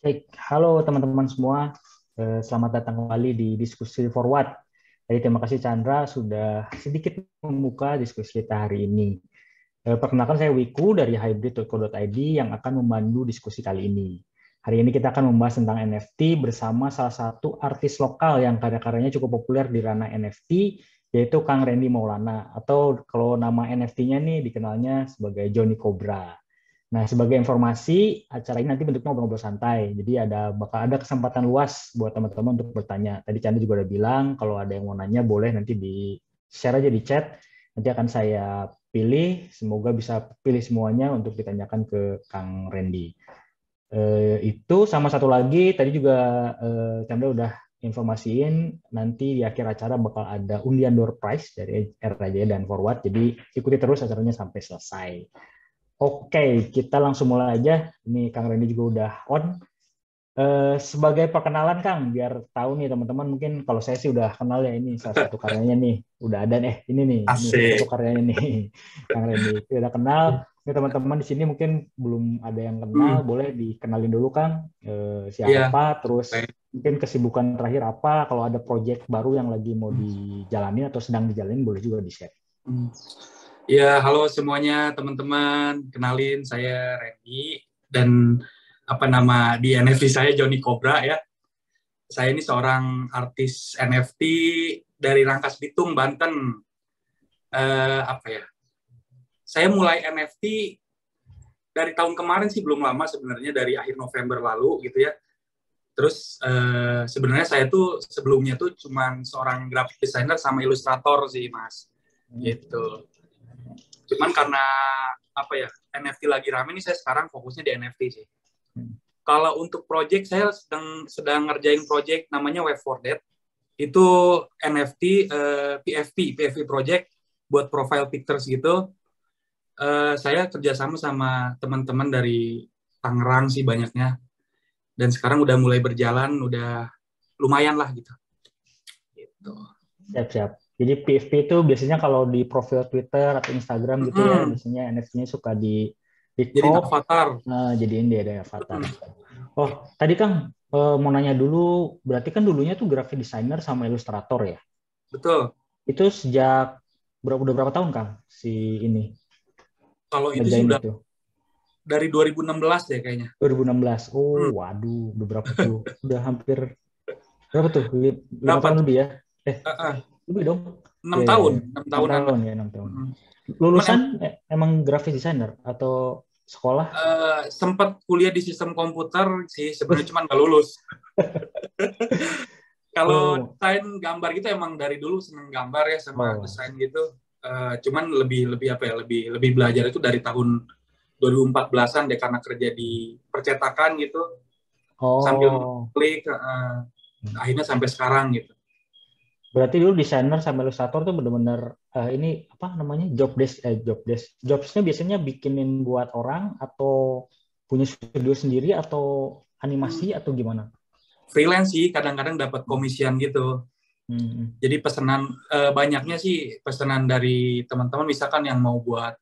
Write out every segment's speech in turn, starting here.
Baik, halo teman-teman semua. Selamat datang kembali di diskusi Forward. Jadi terima kasih Chandra sudah sedikit membuka diskusi kita hari ini. Perkenalkan saya Wiku dari hybrid.co.id yang akan memandu diskusi kali ini. Hari ini kita akan membahas tentang NFT bersama salah satu artis lokal yang karya-karyanya cukup populer di ranah NFT, yaitu Kang Randy Maulana, atau kalau nama NFT-nya nih dikenalnya sebagai Johnny Cobra. Nah, sebagai informasi, acara ini nanti bentuknya ngobrol-ngobrol santai. Jadi bakal ada kesempatan luas buat teman-teman untuk bertanya. Tadi Chandra juga udah bilang, kalau ada yang mau nanya boleh nanti di-share aja di chat. Nanti akan saya pilih, semoga bisa pilih semuanya untuk ditanyakan ke Kang Randy. Itu sama satu lagi, tadi juga Chandra udah informasiin, nanti di akhir acara bakal ada undian door prize dari RRJ dan Forward. Jadi ikuti terus acaranya sampai selesai. Oke, kita langsung mulai aja. Ini Kang Randy juga udah on. Sebagai perkenalan Kang, biar tahu nih teman-teman, mungkin kalau saya sih udah kenal ya, ini salah satu karyanya nih, udah ada nih, ini salah satu Asik. karyanya nih, Kang Randy. Kita udah kenal. Ini teman-teman di sini mungkin belum ada yang kenal, Hmm, boleh dikenalin dulu Kang. iya. Siapa, terus Baik. mungkin kesibukan terakhir apa, kalau ada proyek baru yang lagi mau dijalani atau sedang dijalani, boleh juga di-share. Hmm. Ya, halo semuanya teman-teman. Kenalin saya Randy dan di NFT saya Johnny Cobra ya. Saya ini seorang artis NFT dari Rangkas Bitung, Banten. Eh, apa ya? Saya mulai NFT dari tahun kemarin sih, belum lama sebenarnya, dari akhir November lalu gitu ya. Terus sebenarnya saya tuh sebelumnya tuh cuman seorang graphic designer sama ilustrator sih, Mas. Gitu. Cuman karena NFT lagi rame nih, saya sekarang fokusnya di NFT sih. Kalau untuk project, saya sedang ngerjain project namanya Web for Dead. Itu NFT PFP project buat profile pictures gitu. Saya kerjasama sama teman-teman dari Tangerang sih banyaknya. Dan sekarang udah mulai berjalan, udah lumayan lah gitu. Gitu. Siap-siap. Jadi PFP itu biasanya kalau di profil Twitter atau Instagram gitu ya, Mm-mm. biasanya NFT-nya suka di Jadi crop, avatar. jadiin dia ada avatar. Mm-mm. Oh, tadi Kang mau nanya dulu, berarti kan dulunya tuh graphic designer sama ilustrator ya? Betul. Itu sejak udah berapa tahun Kang si ini Kalau itu sih ngerjain udah itu? dari 2016 deh kayaknya. 2016. Oh, Hmm. waduh, udah berapa tuh? Udah hampir berapa tuh? 5 tahun Berapa tuh? lebih ya? Eh, Uh, uh, lebih dong? 6 Iya, iya, tahun, iya. 6 6 tahunan lah. tahun ya, 6 tahun. Hmm. Cuman Lulusan emang graphic designer atau sekolah? sempat kuliah di sistem komputer sih sebenarnya, cuman nggak lulus. Kalau Oh, desain gambar gitu emang dari dulu seneng gambar ya, sama oh, desain gitu. Cuman lebih lebih apa ya, lebih lebih belajar itu dari tahun 2014-an deh, karena kerja di percetakan gitu, sambil oh. klik, akhirnya sampai sekarang gitu. Berarti dulu desainer sama ilustrator tuh benar-benar ini apa namanya jobsnya biasanya bikinin buat orang atau punya studio sendiri atau animasi atau gimana? Freelance sih, kadang-kadang dapat komisian gitu. Hmm. Jadi pesanan, banyaknya sih pesanan dari teman-teman, misalkan yang mau buat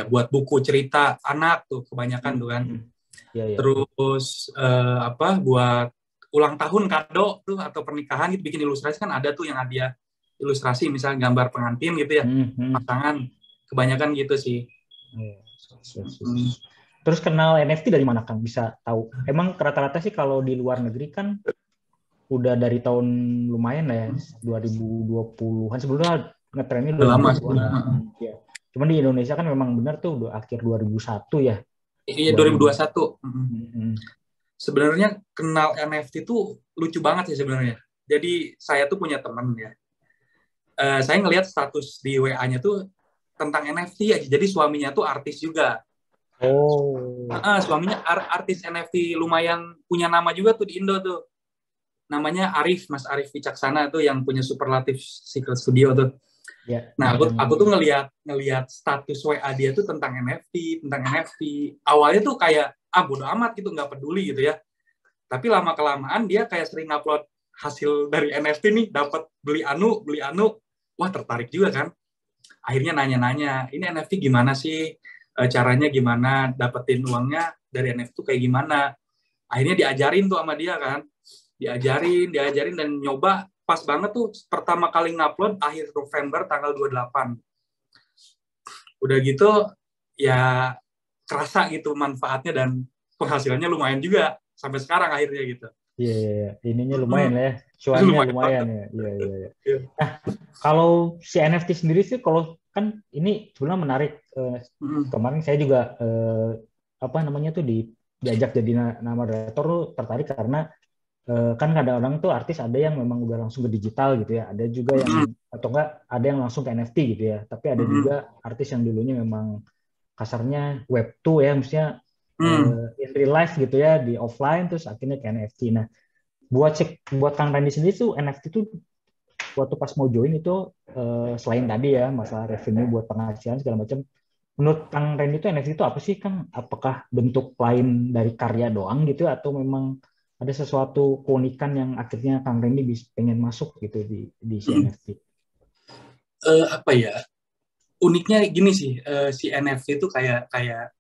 buat buku cerita anak tuh kebanyakan tuh kan. Hmm. Ya, ya. Terus buat ulang tahun kado tuh atau pernikahan gitu, bikin ilustrasi kan ada tuh yang hadiah ilustrasi, misalnya gambar pengantin gitu ya, Hmm. Hmm. pasangan, kebanyakan gitu sih. Iya, siap, siap. Hmm. Terus kenal NFT dari mana Kang? Bisa tahu? Emang rata-rata sih kalau di luar negeri kan udah dari tahun lumayan lah ya, 2020-an. Sebelumnya ngetrennya Udah lama sih. 2020-an. Ya. Cuman di Indonesia kan memang benar tuh udah akhir 2001 ya. Iya, 2000. 2021. Sebenarnya kenal NFT tuh lucu banget sih sebenarnya. Jadi saya tuh punya teman ya. Saya ngelihat status di WA-nya tuh tentang NFT aja. Jadi suaminya tuh artis juga. Oh. Suaminya artis NFT, lumayan punya nama juga tuh di Indo tuh. Namanya Arif, Mas Arif Wicaksana tuh, yang punya Superlative Secret Studio tuh. Ya, Nah, yang aku tuh ngelihat status WA dia tuh tentang NFT. Awalnya tuh kayak bodo amat gitu, nggak peduli gitu ya. Tapi lama kelamaan dia kayak sering upload hasil dari NFT nih, dapat beli anu, wah tertarik juga kan. Akhirnya nanya-nanya, ini NFT gimana sih? Caranya gimana, dapetin uangnya dari NFT tuh kayak gimana? Akhirnya diajarin tuh sama dia kan, diajarin dan nyoba. Pas banget tuh pertama kali ngupload akhir November tanggal 28. Udah gitu ya kerasa gitu manfaatnya dan penghasilannya lumayan juga sampai sekarang akhirnya gitu. Iya, iya, ininya lumayan lah ya, cuannya Lumayan lumayan banget. ya. Iya, iya, iya. Iya. Nah, kalau si NFT sendiri sih, kalau kan ini sebenarnya menarik. Mm. Kemarin saya juga apa namanya tuh diajak jadi nama moderator tuh tertarik karena kan kadang-kadang tuh artis ada yang memang udah langsung ke digital gitu ya, ada juga yang Mm. atau enggak ada yang langsung ke NFT gitu ya, tapi ada Mm. juga artis yang dulunya memang kasarnya web 2 ya, maksudnya Mm. in real life gitu ya, di offline terus akhirnya ke NFT. Nah, buat Kang Randy sendiri tuh NFT tuh waktu pas mau join itu selain tadi ya masalah revenue buat penghasilan segala macam, menurut Kang Randy itu NFT itu apa sih Kang? Apakah bentuk lain dari karya doang gitu atau memang ada sesuatu keunikan yang akhirnya Kang Randy bisa pengen masuk gitu di si Mm. NFT? Apa ya? Uniknya gini sih, si NFT itu kayak kayak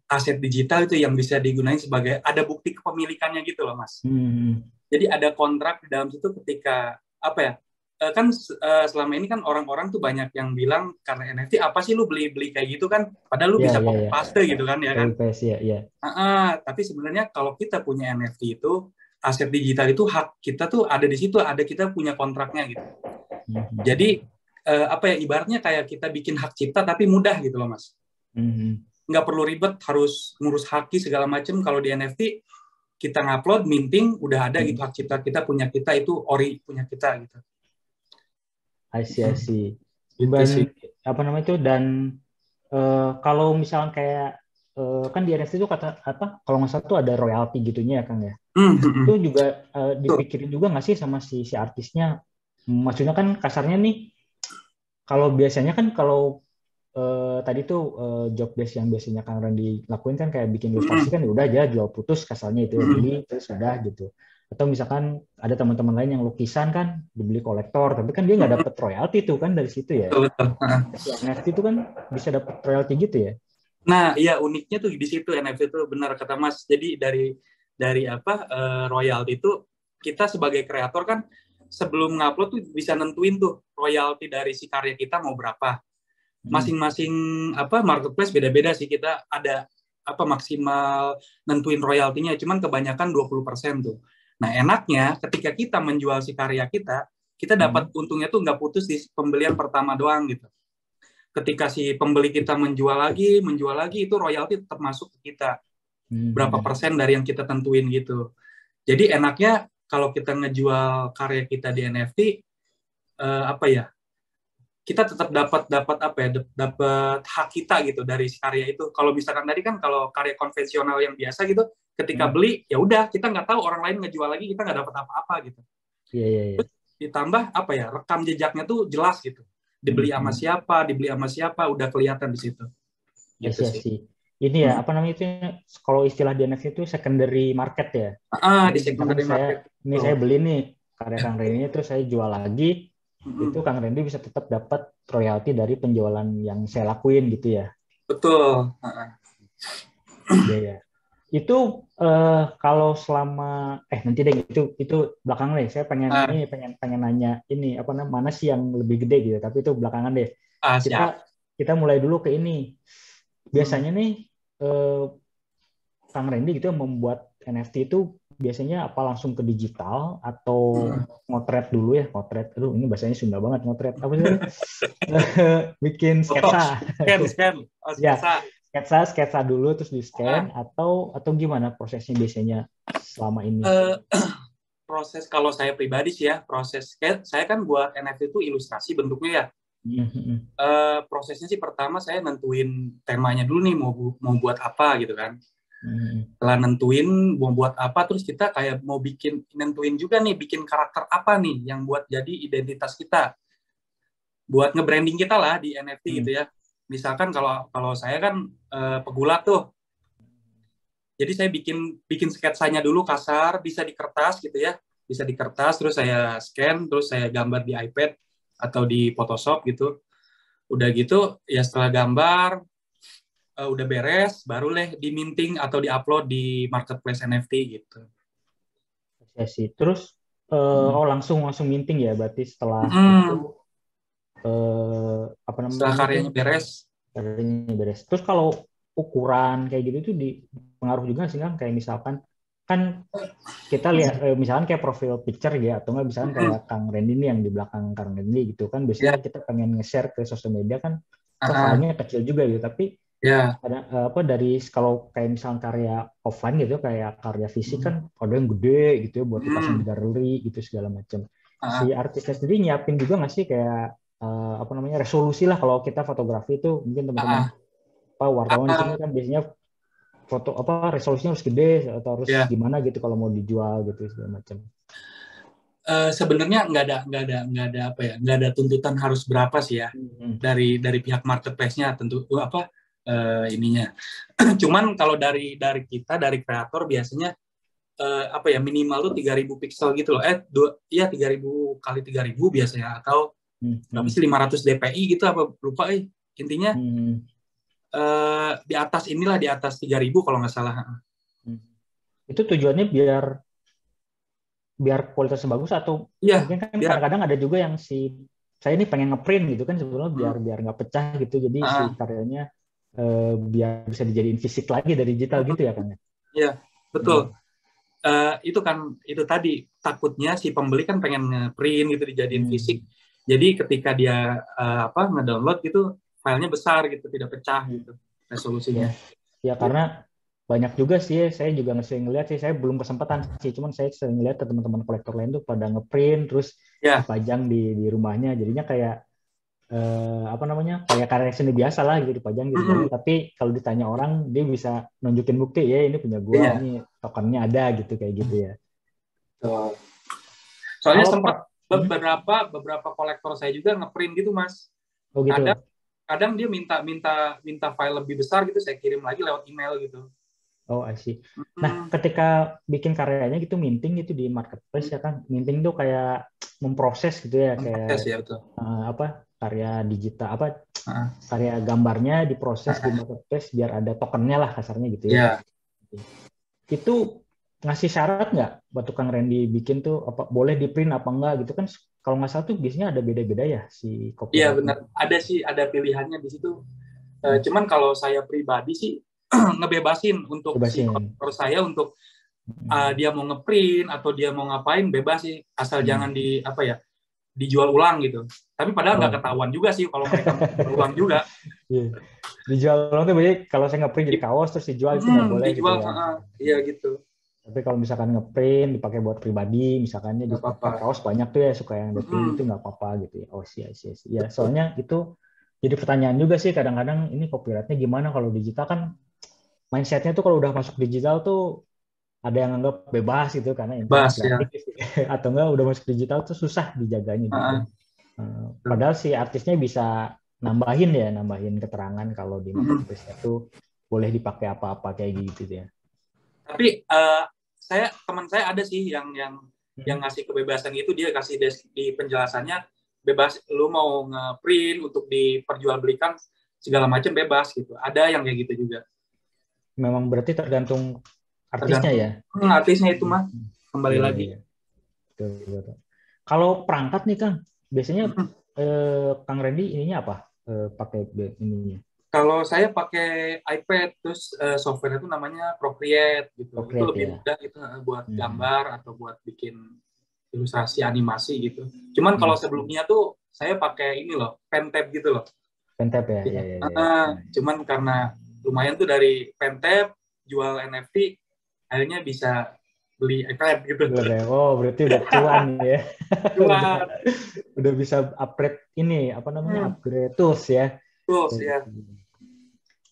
aset digital itu yang bisa digunakan sebagai ada bukti kepemilikannya gitu loh, Mas. Hmm. Jadi ada kontrak di dalam situ ketika apa ya? Kan selama ini kan orang-orang tuh banyak yang bilang karena NFT apa sih lu beli-beli kayak gitu kan? Padahal lu Ya, bisa ya, copy ya. paste gitu kan ya kan? PWPS ya, ya. Tapi sebenarnya kalau kita punya NFT itu aset digital itu hak kita tuh ada di situ, ada kita punya kontraknya gitu. Hmm. Jadi apa ya ibaratnya kayak kita bikin hak cipta tapi mudah gitu loh Mas. Hmm. Nggak perlu ribet harus ngurus haki segala macam. Kalau di NFT kita ngupload, minting, udah ada gitu hak cipta kita punya kita itu ori punya kita gitu. I see, I see. Gitu sih. Dan apa namanya itu, dan kalau misalnya kayak kan di NFT itu kata apa kalau nggak salah tuh ada royalti gitunya ya Kang ya. Itu juga Tuh. dipikirin juga nggak sih sama si artisnya? Maksudnya kan kasarnya nih, kalau biasanya kan kalau tadi tuh job desk yang biasanya Kang Randy lakuin kan kayak bikin ilustrasi kan ya udah aja jual putus kasarnya itu ya, beli terus udah gitu. Atau misalkan ada teman-teman lain yang lukisan kan dibeli kolektor, tapi kan dia nggak dapet royalti tuh kan dari situ ya. Betul, betul. Si NFT itu kan bisa dapet royalti gitu ya. Nah, iya uniknya tuh di situ NFT itu benar kata Mas. Jadi dari apa royalti itu kita sebagai kreator kan sebelum ngupload tuh bisa nentuin tuh royalti dari si karya kita mau berapa. Masing-masing apa marketplace beda-beda sih, kita ada apa maksimal nentuin royaltinya, cuman kebanyakan 20% tuh. Nah, enaknya ketika kita menjual si karya kita dapat untungnya tuh nggak putus di pembelian pertama doang gitu. Ketika si pembeli kita menjual lagi itu royalti tetap masuk ke kita. Berapa persen dari yang kita tentuin gitu. Jadi enaknya kalau kita ngejual karya kita di NFT apa ya? Kita tetap dapat apa ya? Dapat hak kita gitu dari karya itu. Kalau misalkan tadi kan kalau karya konvensional yang biasa gitu, ketika beli ya udah kita nggak tahu orang lain ngejual lagi kita nggak dapat apa-apa gitu. Iya, iya, iya. Terus ditambah apa ya? Rekam jejaknya tuh jelas gitu. Dibeli sama siapa, udah kelihatan di situ. Gitu Iya sih. sih. Ini ya apa namanya itu kalau istilah di NFT itu secondary market ya. Jadi Di misalkan secondary market. saya beli nih karya Kang Randy terus saya jual lagi, itu Kang Randy bisa tetap dapat royalti dari penjualan yang saya lakuin gitu ya. Betul. Iya ya. Itu kalau selama nanti deh itu belakangan deh. Saya pengen nanya ini apa namanya mana sih yang lebih gede gitu. Tapi itu belakangan deh. Siap. Kita mulai dulu ke ini. Biasanya nih Kang Randy gitu membuat NFT itu biasanya apa langsung ke digital atau ngotret dulu ya, ngotret. Aduh, ini bahasanya Sunda banget, ngotret. Apa sih? Bikin sketsa. Scan. Ya, sketsa dulu terus di scan atau gimana prosesnya biasanya selama ini? Proses kalau saya pribadi sih ya, proses saya kan buat NFT itu ilustrasi bentuknya ya. Prosesnya sih pertama saya nentuin temanya dulu nih mau buat apa gitu kan. Setelah nentuin mau buat apa, terus kita kayak mau nentuin juga nih bikin karakter apa nih yang buat jadi identitas kita, buat nge-branding kita lah di NFT gitu ya. Misalkan kalau saya kan pegulat tuh, jadi saya bikin sketsanya dulu kasar, bisa di kertas gitu ya, bisa di kertas terus saya scan, terus saya gambar di iPad atau di Photoshop gitu. Udah gitu ya setelah gambar udah beres, baru deh di minting atau di-upload di marketplace NFT gitu. Ya sih. Terus langsung minting ya, berarti setelah Hmm. itu apa Setelah namanya tuh karyanya beres. karyanya beres. Terus kalau ukuran kayak gitu tuh pengaruh juga sih kan, kayak misalkan kan kita lihat misalkan kayak profil picture ya, atau nggak misalkan kayak Kang Randy nih yang di belakang Kang Randy gitu kan, Ya, biasanya kita pengen nge-share ke sosial media kan, aha, filenya kecil juga gitu, tapi ya, ada apa dari kalau kayak misalnya karya offline gitu, kayak karya fisik kan ada yang gede gitu ya buat dipasang di galeri gitu segala macam. Si aha, artisnya sendiri nyiapin juga nggak sih kayak apa namanya resolusi lah, kalau kita fotografi itu mungkin teman-teman aha, apa wartawan di sini aha, kan biasanya foto apa resolusinya harus gede atau harus ya. gimana gitu kalau mau dijual gitu segala macam. Sebenarnya nggak ada apa ya, nggak ada tuntutan harus berapa sih ya Hmm. dari pihak marketplace-nya tentu apa ininya. Cuman kalau dari kita dari kreator biasanya apa ya minimal tuh 3.000 piksel gitu loh. Iya 3.000 kali 3.000 biasanya atau Hmm. berapa Hmm. sih 500 dpi gitu apa lupa intinya Hmm. di atas inilah di atas 3.000 kalau nggak salah. Hmm. Itu tujuannya biar biar kualitasnya bagus, atau Iya, mungkin kan biar kadang-kadang ada juga yang saya ini pengen ngeprint gitu kan sebetulnya biar hmm, biar nggak pecah gitu, jadi si ah, karyanya biar bisa dijadiin fisik lagi dari digital gitu ya kan ya. iya betul. Hmm. Itu kan itu tadi takutnya si pembeli kan pengen nge-print gitu dijadiin fisik. Hmm. Jadi ketika dia apa ngedownload gitu filenya besar gitu, tidak pecah Hmm. gitu resolusinya. Ya, ya karena banyak juga sih saya juga sering ngeliat sih, saya belum kesempatan sih, cuman saya sering ngeliat ke teman-teman kolektor lain tuh pada ngeprint terus Ya, dipajang di rumahnya, jadinya kayak apa namanya kayak karya seni biasa lah gitu, dipajang di rumahnya, mm-mm. tapi kalau ditanya orang dia bisa nunjukin bukti ya ini punya gua, Iya. ini tokennya ada gitu kayak gitu ya. Tuh. Soalnya Kalau sempat beberapa kolektor saya juga ngeprint gitu Mas. oh Kadang gitu. kadang dia minta file lebih besar gitu, saya kirim lagi lewat email gitu. Oh, I see. Nah, Hmm, ketika bikin karyanya gitu minting gitu di marketplace ya kan, minting tuh kayak memproses gitu ya, proses kayak ya betul. apa karya digital apa Ah, karya gambarnya diproses di ah, marketplace biar ada tokennya lah kasarnya gitu ya. ya. Itu ngasih syarat nggak buat tukang Randy bikin tuh apa boleh di print apa enggak gitu kan, kalau nggak salah tuh biasanya ada beda-beda ya si Iya copyrightnya. benar. Ada sih ada pilihannya di situ. Hmm. Cuman kalau saya pribadi sih ngebebasin untuk si Bebasin. kolektor saya untuk Hmm. dia mau ngeprint atau dia mau ngapain bebas sih asal jangan Hmm. di apa ya dijual ulang gitu. Tapi padahal nggak Oh. ketahuan juga sih kalau mereka mau jual ulang juga. Iya. Dijual ulang tuh berarti kalau saya ngeprint jadi kaos terus dijual itu nggak boleh gitu Dijual, ya. iya gitu, Tapi kalau misalkan ngeprint dipakai buat pribadi, misalkannya di nggak apa-apa. tempat kaos banyak tuh ya suka yang detil itu nggak apa-apa gitu ya. Oh sih, sih, sih. Ya soalnya itu jadi pertanyaan juga sih kadang-kadang ini copyrightnya gimana kalau digital kan, mindsetnya tuh kalau udah masuk digital tuh ada yang anggap bebas gitu karena internet Bas gratis ya. atau enggak udah masuk digital tuh susah dijaganya gitu. Padahal si artisnya bisa nambahin keterangan kalau di marketplace itu boleh dipakai apa-apa kayak gitu ya. Tapi teman saya ada sih yang Hmm. ngasih kebebasan itu dia kasih di penjelasannya bebas lu mau ngeprint untuk diperjualbelikan segala macam bebas gitu. Ada yang kayak gitu juga. Memang berarti tergantung artisnya Tergantung ya. artisnya itu mah Hmm. kembali Iya, iya, lagi. iya. Betul, betul. Kalau perangkat nih Kang, biasanya Kang Randy ininya apa? Pakai ininya. Kalau saya pakai iPad, terus software itu namanya Procreate gitu. Itu Procreate lebih ya. mudah gitu buat Hmm. gambar atau buat bikin ilustrasi animasi gitu. Cuman kalau Hmm. sebelumnya tuh saya pakai ini loh, Pentab gitu loh. Pentap ya, ya, Ya. ya, ya. Cuman karena lumayan tuh dari Pentab jual NFT, akhirnya bisa beli iPad gitu. Oh, berarti udah cuan ya. udah Cuman, udah bisa upgrade ini apa namanya hmm, upgrade tools ya. terus ya.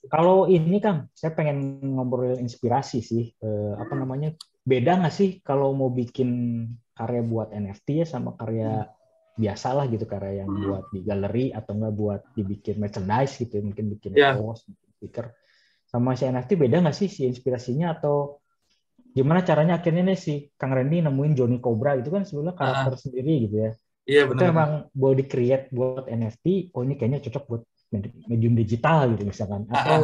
Kalau ini Kang, saya pengen ngobrol inspirasi sih. Apa Hmm, namanya? Beda nggak sih kalau mau bikin karya buat NFT ya sama hmm, karya biasa lah gitu, karya yang hmm. buat di galeri atau nggak buat dibikin merchandise gitu, mungkin bikin Ya, kaos, bikin stiker. Sama si NFT beda nggak sih si inspirasinya, atau gimana caranya akhirnya nih si Kang Randy nemuin Johnny Cobra itu kan sebenarnya karakter sendiri gitu ya. iya Itu benar-benar. emang mau di create buat NFT, oh ini kayaknya cocok buat medium digital gitu misalkan, atau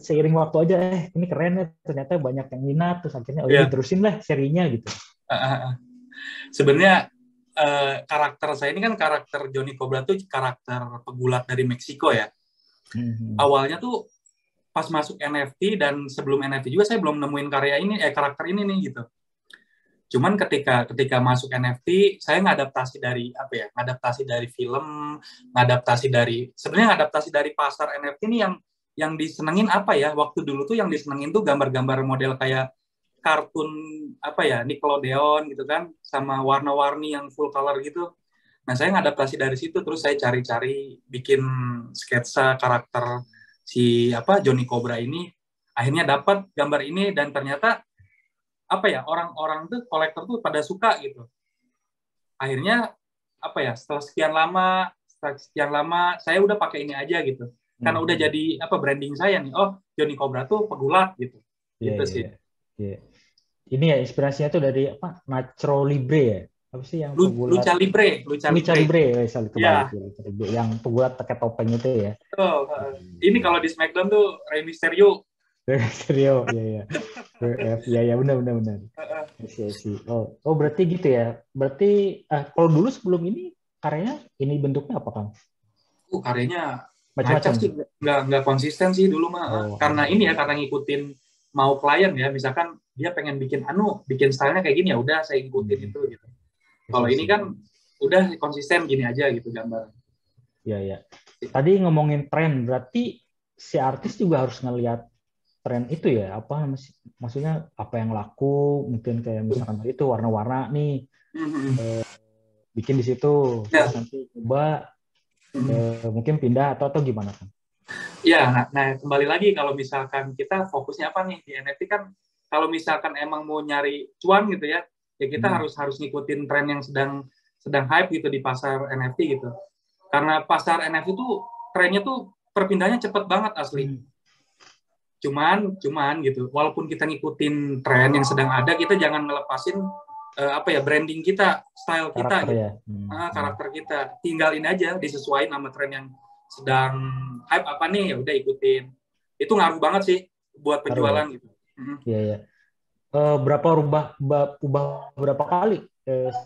seiring waktu aja ini keren ya, ternyata banyak yang minat, terus akhirnya Iya. diterusin lah serinya gitu. Sebenarnya karakter saya ini kan karakter Johnny Cobra tuh karakter pegulat dari Meksiko ya. Awalnya tuh pas masuk NFT dan sebelum NFT juga saya belum nemuin karakter ini nih gitu. Cuman ketika masuk NFT, saya ngadaptasi dari ngadaptasi dari film, sebenarnya ngadaptasi dari pasar NFT ini yang disenengin apa ya? Waktu dulu tuh yang disenengin tuh gambar-gambar model kayak kartun Nickelodeon gitu kan, sama warna-warni yang full color gitu. Nah, saya ngadaptasi dari situ, terus saya cari-cari bikin sketsa karakter si Johnny Cobra ini. Akhirnya dapat gambar ini dan ternyata orang-orang tuh kolektor tuh pada suka gitu. Akhirnya setelah sekian lama saya udah pakai ini aja gitu. Karena udah jadi branding saya nih. Oh, Johnny Cobra tuh pegulat gitu. Gitu sih. Ini ya inspirasinya tuh dari Nacho Libre ya. Apa sih yang pegulat? Lucha Libre. Kebalik. Yang pegulat pakai topeng itu ya. Oh, ini kalau di SmackDown tuh Rey Mysterio. Mysterio, ya benar. Sih. Oh berarti gitu ya. Berarti kalau dulu sebelum ini karyanya ini bentuknya apa Kang? Karyanya macam-macam sih, nggak konsisten sih dulu mah. Karena karena ngikutin mau klien ya, misalkan dia pengen bikin stylenya kayak gini ya udah saya ikutin itu gitu. Kalau ini kan udah konsisten gini aja gitu gambar. Iya. Tadi ngomongin tren, berarti si artis juga harus ngelihat tren itu ya, maksudnya apa yang laku, mungkin kayak misalkan itu warna-warna nih, bikin di situ, terus nanti coba mungkin pindah atau gimana kan? Ya, nah kembali lagi kalau misalkan kita fokusnya apa nih di NFT kan, kalau misalkan emang mau nyari cuan gitu ya kita harus ngikutin tren yang sedang hype gitu di pasar NFT gitu. Karena pasar NFT itu trennya tuh perpindahannya cepet banget asli. Cuman gitu, walaupun kita ngikutin tren yang sedang ada, kita jangan ngelepasin branding kita, style kita gitu. Karakter kita tinggalin aja, disesuaikan sama tren yang sedang hype apa nih, ya udah ikutin. Itu ngaruh banget sih buat penjualan gitu. Iya. Ubah berapa kali?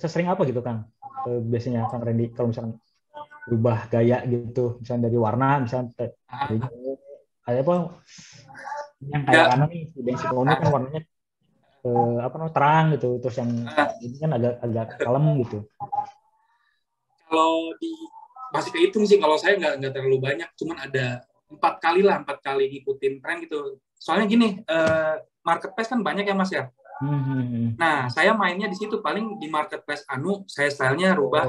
Sesering apa gitu Kang? Biasanya Kang Randy kalau misalkan berubah gaya gitu, misalnya dari warna, misalnya kayak yang kayak mana nih, Bensi Clone kan warnanya terang gitu, terus yang ini kan agak kalem gitu. Kalau masih kehitung sih, kalau saya nggak terlalu banyak, cuman ada 4 kali ngikutin tren gitu. Soalnya gini, marketplace kan banyak ya Mas ya. Nah, saya mainnya di situ, paling di marketplace saya stylenya rubah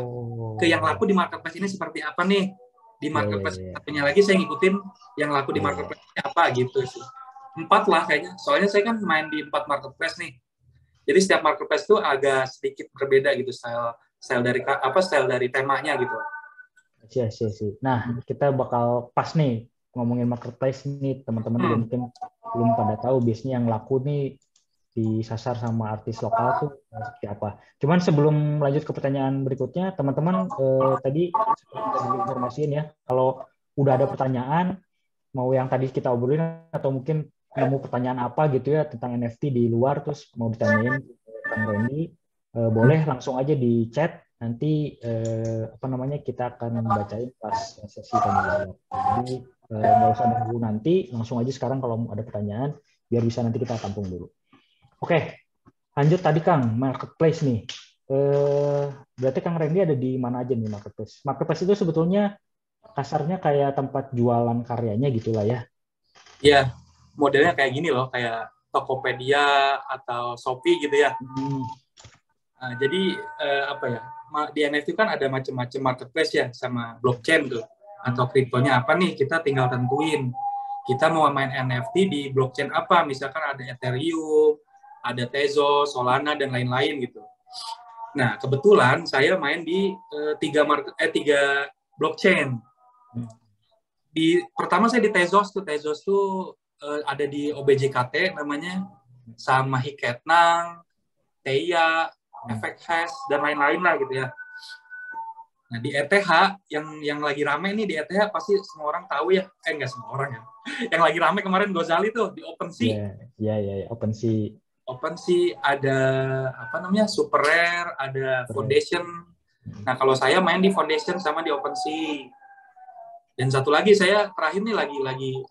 ke yang laku di marketplace ini seperti apa nih. Di marketplace satunya lagi saya ngikutin yang laku di marketplace ini apa gitu sih. 4 lah kayaknya. Soalnya saya kan main di 4 marketplace nih. Jadi setiap marketplace tuh agak sedikit berbeda gitu style dari temanya gitu. Iya. Nah, kita bakal pas nih ngomongin marketplace nih, teman-teman juga mungkin belum pada tahu biasanya yang laku nih disasar sama artis lokal tuh seperti apa. Cuman sebelum lanjut ke pertanyaan berikutnya, teman-teman tadi seperti informasiin ya, kalau udah ada pertanyaan, mau yang tadi kita obrolin atau mungkin nemu pertanyaan apa gitu ya tentang NFT di luar, terus mau ditanyain Kang Randy, boleh langsung aja di chat. Nanti kita akan bacain pas sesi tanya jawab. Jadi nggak usah nunggu nanti, langsung aja sekarang kalau ada pertanyaan, biar bisa nanti kita tampung dulu. Oke, lanjut tadi Kang, marketplace nih. Berarti Kang Randy ada di mana aja nih marketplace? Marketplace itu sebetulnya kasarnya kayak tempat jualan karyanya gitulah ya. Iya, modelnya kayak gini loh, kayak Tokopedia atau Shopee gitu ya. Nah, jadi di NFT kan ada macam-macam marketplace ya, sama blockchain tuh, atau kriptonya apa nih, kita tinggal tentuin. Kita mau main NFT di blockchain apa, misalkan ada Ethereum, ada Tezos, Solana, dan lain-lain gitu. Nah, kebetulan saya main di 3 blockchain. Pertama saya di Tezos tuh ada di OBJKT namanya, sama Hiketnang, Teia, Efek Hash, dan lain-lain lah gitu ya. Nah, di ETH yang lagi rame nih di ETH pasti semua orang tahu ya. Enggak semua orang ya. Yang lagi rame kemarin Gozali tuh di OpenSea. Ya, OpenSea. OpenSea ada apa namanya? Super Rare, ada Foundation. Nah, kalau saya main di Foundation sama di OpenSea. Dan satu lagi saya terakhir nih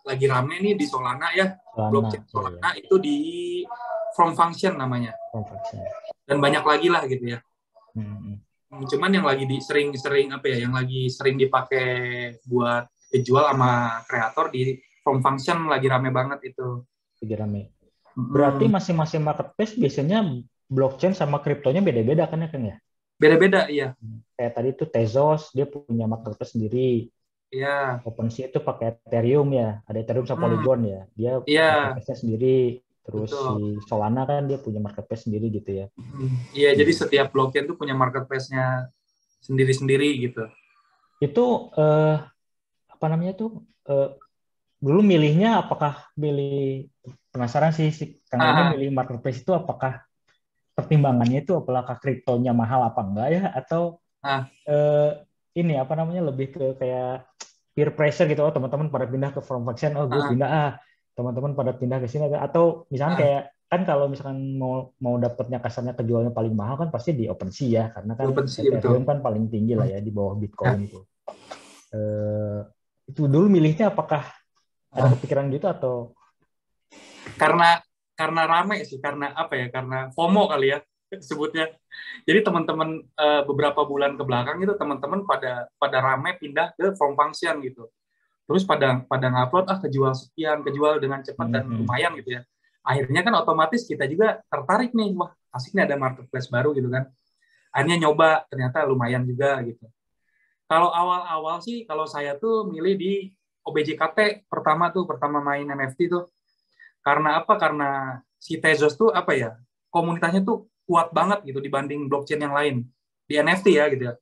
lagi rame nih di Solana ya. Blockchain Solana itu di From Function namanya. Dan banyak lagi lah gitu ya. Cuman yang lagi sering apa ya, yang lagi sering dipakai buat dijual sama kreator di From Function lagi rame banget itu. Lagi rame. Berarti masing-masing marketplace biasanya blockchain sama kriptonya beda-beda kan ya Kang ya? Beda-beda, iya. Kayak tadi tuh Tezos dia punya marketplace sendiri. Iya. OpenSea itu pakai Ethereum ya, ada Ethereum sama Polygon ya. Dia marketplace-nya sendiri. Terus si Solana kan dia punya marketplace sendiri gitu ya. Iya, jadi setiap blockchain tuh punya marketplace-nya sendiri-sendiri gitu. Itu apa namanya tuh dulu milihnya apakah milih, penasaran sih si Kang ini milih marketplace itu apakah pertimbangannya itu apakah kriptonya mahal apa enggak ya, atau ini apa namanya lebih ke kayak peer pressure gitu, oh teman-teman pada pindah ke From Function, oh gue pindah teman-teman pada pindah ke sini, atau misalkan kayak kan kalau misalkan mau dapatnya kasarnya kejualnya paling mahal kan pasti di OpenSea ya, karena kan Ethereum kan paling tinggi lah ya di bawah Bitcoin itu. Itu dulu milihnya apakah ada kepikiran gitu atau karena rame sih, karena apa ya, karena FOMO kali ya sebutnya. Jadi teman-teman beberapa bulan ke belakang itu teman-teman pada rame pindah ke From Function gitu. Terus pada ngupload kejual sekian, kejual dengan cepat dan lumayan gitu ya. Akhirnya kan otomatis kita juga tertarik nih, wah asik nih ada marketplace baru gitu kan. Akhirnya nyoba, ternyata lumayan juga gitu. Kalau awal-awal sih, kalau saya tuh milih di OBJKT pertama main NFT tuh. Karena apa? Karena si Tezos tuh apa ya, komunitasnya tuh kuat banget gitu dibanding blockchain yang lain di NFT ya gitu ya.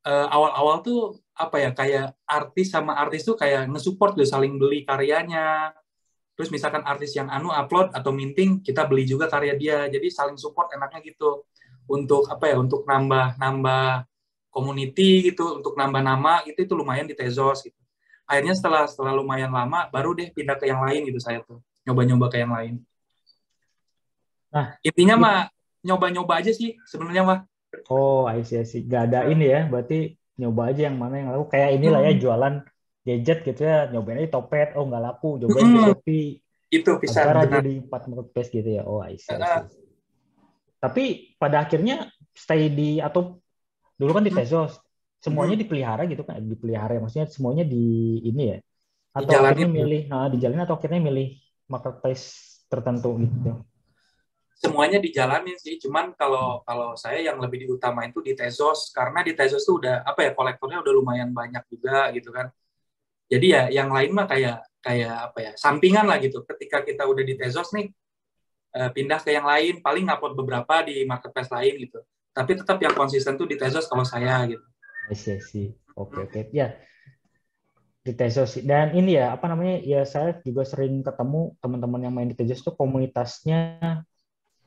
Awal-awal tuh apa ya, kayak artis sama artis tuh kayak nge-support gitu, saling beli karyanya. Terus misalkan artis yang upload atau minting, kita beli juga karya dia. Jadi saling support enaknya gitu. Untuk apa ya, untuk nambah community gitu, untuk nambah nama itu lumayan di Tezos gitu. Akhirnya setelah lumayan lama baru deh pindah ke yang lain gitu, saya tuh nyoba-nyoba ke yang lain. Nah, intinya mah nyoba-nyoba aja sih sebenarnya mah. Oh, I see. Gak ada ini ya, berarti nyoba aja yang mana yang laku. Kayak inilah ya, jualan gadget gitu ya, nyobain aja Topet, oh nggak laku, cobain ke Shopee. Itu bisa jadi 4 marketplace gitu ya. Oh, I see. Tapi pada akhirnya stay di, atau dulu kan di Tezos, semuanya dipelihara gitu kan, dipelihara maksudnya semuanya di ini ya. Atau akhirnya milih dijalanin, atau akhirnya milih marketplace tertentu gitu. Semuanya dijalanin sih, cuman kalau saya yang lebih diutamain itu di Tezos, karena di Tezos tuh udah apa ya, kolektornya udah lumayan banyak juga gitu kan. Jadi ya yang lain mah kayak apa ya, sampingan lah gitu. Ketika kita udah di Tezos nih, pindah ke yang lain, paling ngupload beberapa di marketplace lain gitu. Tapi tetap yang konsisten tuh di Tezos kalau saya gitu. Oke. Ya, di Tezos. Dan ini ya, apa namanya, ya saya juga sering ketemu teman-teman yang main di Tezos tuh komunitasnya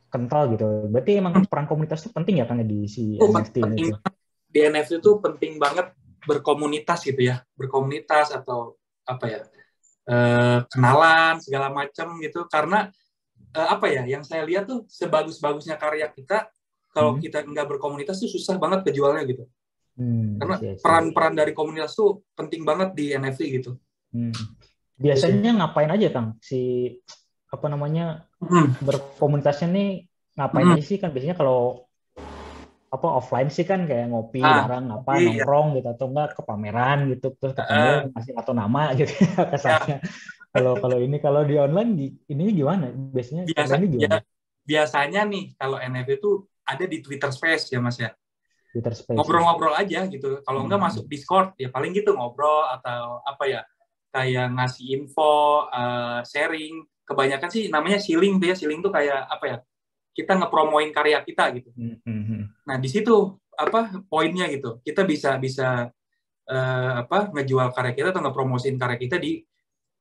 kental gitu. Berarti emang peran komunitas itu penting ya kan di si NFT ini. Di NFT itu penting banget berkomunitas gitu ya. Berkomunitas atau apa ya, kenalan segala macam gitu. Karena apa ya, yang saya lihat tuh sebagus-bagusnya karya kita, kalau kita nggak berkomunitas tuh susah banget kejualnya gitu. Karena peran-peran dari komunitas tuh penting banget di NFT gitu. Biasanya ngapain aja Kang si apa namanya berkomunitasnya nih, ngapain aja sih kan? Biasanya kalau apa offline sih kan kayak ngopi bareng apa nongkrong gitu, atau enggak ke pameran gitu terus ketemu ngasih atau nama gitu kesannya. Kalau di online ini gimana? Biasanya nih kalau NFT itu ada di Twitter Space ya Mas ya. Twitter Space. Ngobrol-ngobrol aja gitu. Kalau enggak masuk Discord ya paling gitu ngobrol atau apa ya, kayak ngasih info, sharing. Kebanyakan sih namanya shilling tuh ya. Shilling tuh kayak apa ya? Kita ngepromoin karya kita gitu. Nah, di situ apa poinnya gitu. Kita bisa ngejual karya kita atau ngepromosin karya kita di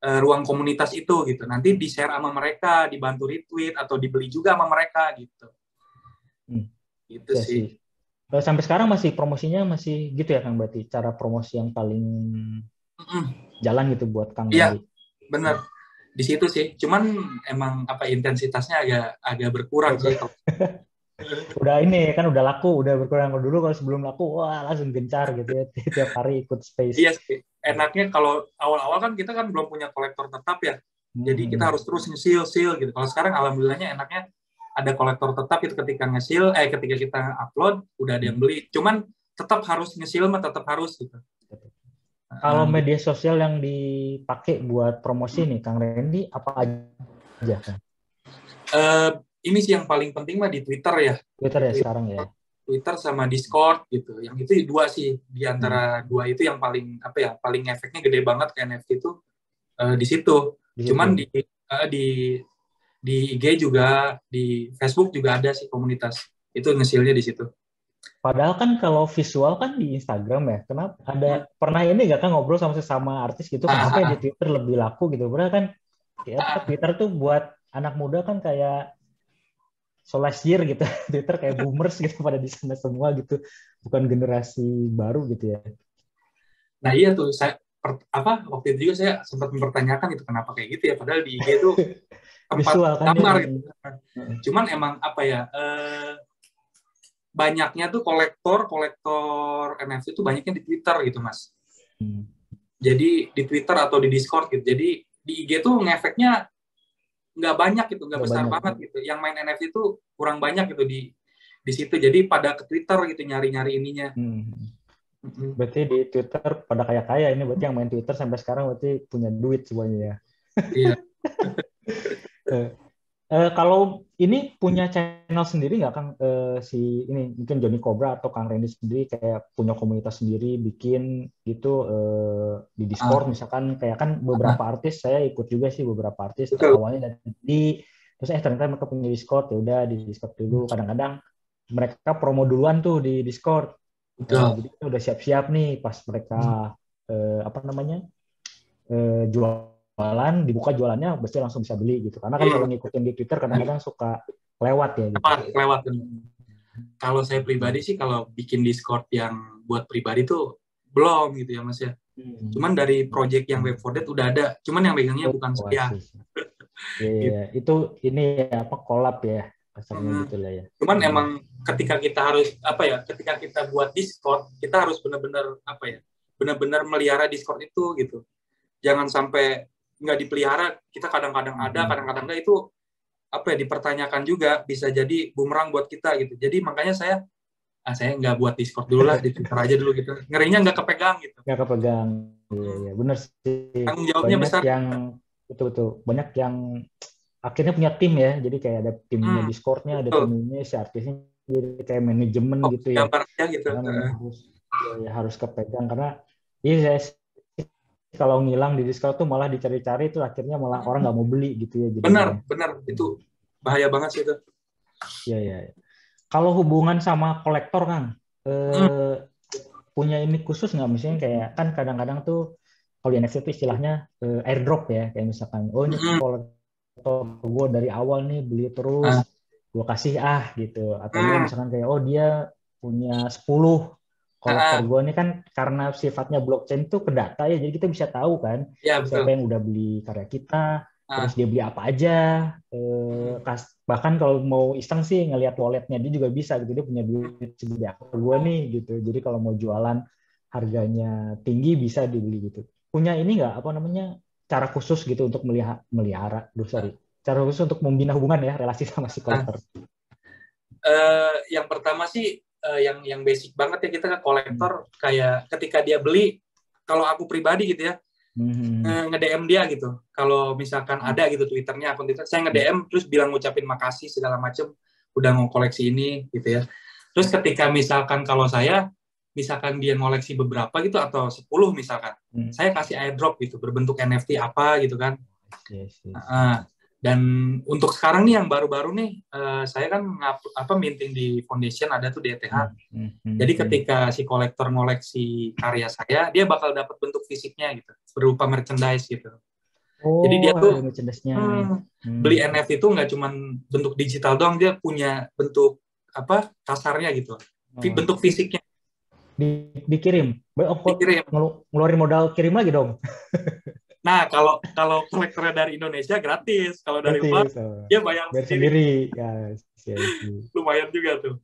ruang komunitas itu gitu. Nanti di-share sama mereka, dibantu retweet atau dibeli juga sama mereka gitu. Gitu sih. Sampai sekarang masih promosinya masih gitu ya Kang, berarti cara promosi yang paling Mm-mm. jalan gitu buat Kang Iya, Randy. bener. Di situ sih. Cuman emang apa intensitasnya agak agak berkurang sih. Udah ini kan udah laku, udah berkurang. Kalau dulu kalau sebelum laku, wah langsung gencar gitu ya, tiap hari ikut Iya space. sih. Enaknya kalau awal-awal kan kita kan belum punya kolektor tetap ya. Jadi kita Hmm. harus terus nge-seal gitu. Kalau sekarang alhamdulillahnya enaknya ada kolektor tetap itu ketika ketika kita upload udah ada yang Hmm. beli. Cuman tetap harus nge-seal mah tetap harus gitu. Kalau Gitu. media sosial yang dipakai buat promosi nih, Kang Randy, apa aja Kang? Eh, ini sih yang paling penting mah di Twitter ya. Twitter Di ya sekarang ya. Twitter sama Discord gitu. Yang itu dua sih di Hmm. antara dua itu yang paling apa ya, paling efeknya gede banget ke NFT itu di situ. Di situ Cuman ya. di IG juga, di Facebook juga ada sih komunitas. Itu ngesilnya di situ. Padahal kan kalau visual kan di Instagram ya. Kenapa Hmm. pernah ini nggak kan ngobrol sama sesama artis gitu, Ah, kenapa ah, ya di ah, Twitter lebih laku gitu. Padahal kan kayak apa, ah. Twitter tuh buat anak muda kan kayak so last year gitu. Twitter kayak boomers gitu pada di sana semua gitu. Bukan generasi baru gitu ya. Nah iya tuh, waktu itu juga saya sempat mempertanyakan itu kenapa kayak gitu ya. Padahal di IG itu tempat Visual kan gambar yang gitu. Cuman emang apa ya, banyaknya tuh kolektor NFT itu banyaknya di Twitter gitu mas. hmm, Jadi di Twitter atau di Discord gitu. Jadi di IG tuh ngefeknya nggak banyak gitu, nggak nggak besar banyak. banget gitu. Yang main NFT itu kurang banyak gitu di situ. Jadi pada ke Twitter gitu nyari-nyari ininya. Hmm. Mm-mm. Berarti di Twitter pada kaya-kaya ini, berarti yang main Twitter sampai sekarang berarti punya duit semuanya ya. Iya. Eh, kalau ini punya channel sendiri nggak Kang, si ini mungkin Johnny Cobra atau Kang Randy sendiri kayak punya komunitas sendiri bikin gitu, di Discord Ah, misalkan, kayak kan beberapa ah, artis saya ikut juga sih, beberapa artis betul. awalnya dari terus ternyata mereka punya Discord, ya udah di Discord dulu, kadang-kadang mereka promo duluan tuh di Discord. Betul. Jadi kita udah siap-siap nih pas mereka apa namanya, jualan, dibuka jualannya pasti langsung bisa beli gitu. Karena kan kalau Hmm. ngikutin di Twitter kadang-kadang suka lewat ya gitu. Lewat. Kalau saya pribadi sih kalau bikin Discord yang buat pribadi tuh belum gitu ya Mas ya. Hmm. Cuman dari project yang Web for Dead udah ada. Cuman yang megangnya bukan Oh, saya. sih. Ya, ya, Gitu. ya. Itu ini ya apa, collab ya kasarnya Hmm. gitu lah ya. Cuman Hmm. emang ketika kita harus apa ya, ketika kita buat Discord, kita harus benar-benar apa ya, benar-benar melihara Discord itu gitu. Jangan sampai nggak dipelihara, kita kadang-kadang ada, Hmm. kadang-kadang nggak, itu apa ya, dipertanyakan juga, bisa jadi bumerang buat kita gitu. Jadi makanya saya nggak buat Discord dulu lah, di Twitter aja dulu gitu. Ngerinya nggak kepegang gitu. Nggak kepegang. Iya, Hmm. ya, bener sih. Tanggung jawabnya Banyak besar. yang betul-betul, banyak yang akhirnya punya tim ya. Jadi kayak ada timnya Hmm, Discordnya, ada betul. timnya si artisnya. Jadi kayak manajemen Oh, gitu ya. gambar aja gitu. Karena memang harus, ya harus kepegang karena iya saya sih, kalau ngilang di Discord tuh malah dicari-cari tuh akhirnya malah orang nggak mau beli gitu ya Benar, jadinya. benar. Itu bahaya banget sih itu. Iya, iya, iya. Kalau hubungan sama kolektor Kang, Hmm, eh, punya ini khusus nggak, misalnya kayak kan kadang-kadang tuh kalau di NFT itu istilahnya airdrop ya, kayak misalkan oh ini hmm, kolektor gue dari awal nih beli terus ah, gue kasih gitu, atau enggak hmm, misalkan kayak oh dia punya 10 kolektor ah, gue ini kan, karena sifatnya blockchain itu ke data ya, jadi kita bisa tahu kan ya siapa betul. yang udah beli karya kita, terus Ah, dia beli apa aja, bahkan kalau mau iseng sih ngelihat walletnya dia juga bisa gitu, dia punya duit segede apa gue nih gitu, jadi kalau mau jualan harganya tinggi bisa dibeli gitu. Punya ini nggak apa namanya, cara khusus gitu untuk melihara, sorry, cara khusus untuk membina hubungan ya, relasi sama si ah. kolektor. Yang pertama sih yang basic banget ya, kita ke Hmm. kolektor kayak ketika dia beli, kalau aku pribadi gitu ya, Hmm. nge-DM dia gitu. Kalau misalkan ada gitu Twitternya, akun Twitter, saya Hmm. nge-DM terus bilang ngucapin makasih segala macem udah ngoleksi ini gitu ya. Terus ketika misalkan kalau saya, misalkan dia ngoleksi beberapa gitu atau 10 misalkan, Hmm. saya kasih airdrop gitu berbentuk NFT apa gitu kan. Yes, yes. Dan untuk sekarang nih yang baru-baru nih, saya kan minting di foundation ada tuh di ETH. Hmm. Hmm. Hmm. Jadi Hmm. ketika si kolektor ngoleksi karya saya, dia bakal dapat bentuk fisiknya gitu, berupa merchandise gitu. Jadi dia Oh, ada tuh merchandise-nya. beli Hmm. NFT itu nggak cuma bentuk digital doang, dia punya bentuk apa kasarnya gitu. bentuk fisiknya Dikirim. Kok dikirim. ngeluarin modal kirim lagi dong? Nah, kalau kolektornya dari Indonesia gratis, kalau dari luar Gratis. dia bayar Bayar sendiri. sendiri. Ya, sih. Lumayan juga tuh.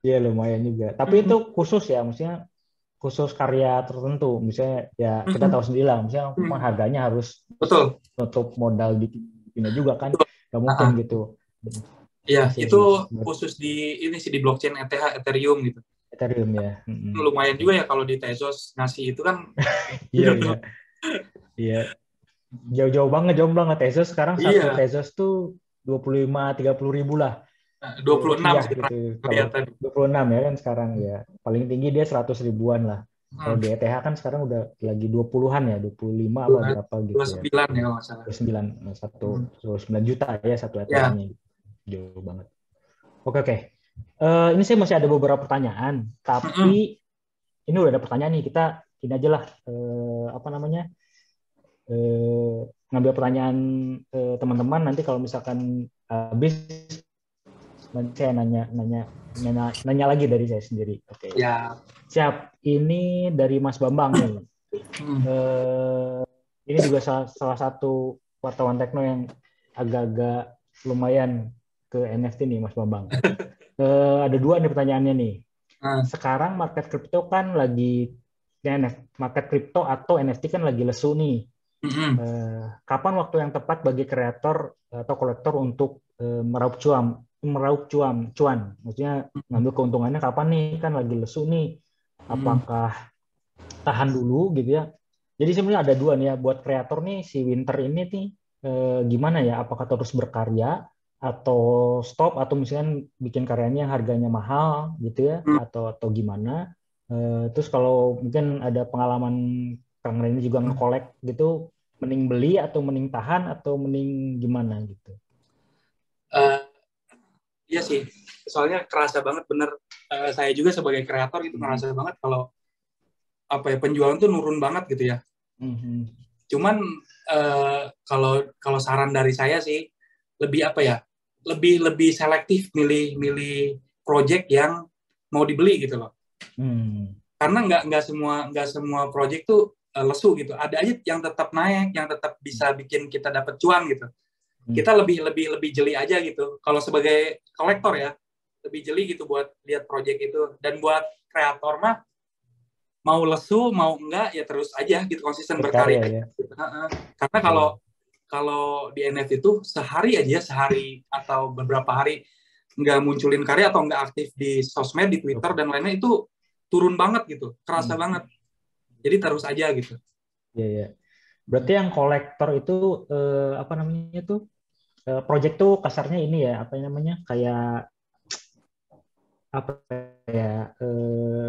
Iya, lumayan juga. Tapi itu khusus ya, maksudnya khusus karya tertentu. Misalnya ya kita tahu sendiri lah, misalnya harganya harus Betul. nutup modal bikinnya juga kan. Betul. Nggak mungkin gitu. Iya, Iya, itu iya. khusus di ini sih di blockchain Ethereum gitu. Ethereum ya. Lumayan juga ya kalau di Tezos ngasih itu kan. Iya, iya. Iya. Jauh-jauh banget Tezos. Sekarang satu Iya. Tezos tuh 25-30 ribu lah. 26 Rupiah sih gitu. Kalau kelihatan. 26 ya kan sekarang ya. Paling tinggi dia 100 ribuan lah. Kalau di ETH kan sekarang udah lagi 20-an ya, 25 apa berapa gitu ya. 29 ya kalau nggak salah. 9 juta ya satu ETH-nya. Ya. Jauh banget. Oke. Ini saya masih ada beberapa pertanyaan, tapi ini udah ada pertanyaan nih. Kita ini aja lah, ngambil pertanyaan teman-teman. Nanti kalau misalkan habis, nanti saya nanya lagi dari saya sendiri. Oke. Ya. Siap. Ini dari Mas Bambang nih. Ini juga salah satu wartawan tekno yang agak-agak lumayan ke NFT nih, Mas Bambang. Ada dua nih pertanyaannya nih. Sekarang market kripto kan lagi market kripto atau NFT kan lagi lesu nih. Kapan waktu yang tepat bagi kreator atau kolektor untuk meraup cuan? Maksudnya ngambil keuntungannya kapan nih? Kan lagi lesu nih. Apakah tahan dulu gitu ya? Jadi sebenarnya ada dua nih ya, buat kreator nih si Winter ini nih gimana ya? Apakah terus berkarya atau stop, atau misalnya bikin karyanya yang harganya mahal gitu ya, atau gimana? Terus kalau mungkin ada pengalaman Kang Reni juga nge-collect gitu, mending beli atau mending tahan atau mending gimana gitu? Iya sih, soalnya kerasa banget bener. Saya juga sebagai kreator gitu ngerasa banget kalau penjualan tuh nurun banget gitu ya. Cuman kalau saran dari saya sih lebih lebih selektif milih project yang mau dibeli gitu loh. Karena nggak semua project tuh lesu gitu. Ada aja yang tetap naik, yang tetap bisa bikin kita dapat cuan gitu. Kita lebih jeli aja gitu. Kalau sebagai kolektor ya, lebih jeli gitu buat lihat project itu. Dan buat kreator mah mau lesu mau enggak ya terus aja gitu, konsisten berkarya ya. Karena kalau di NFT itu sehari atau beberapa hari nggak munculin karya atau nggak aktif di sosmed, di Twitter dan lainnya, itu turun banget gitu, kerasa banget. Jadi terus aja gitu. Iya. Berarti yang kolektor itu project tuh kasarnya ini ya, kayak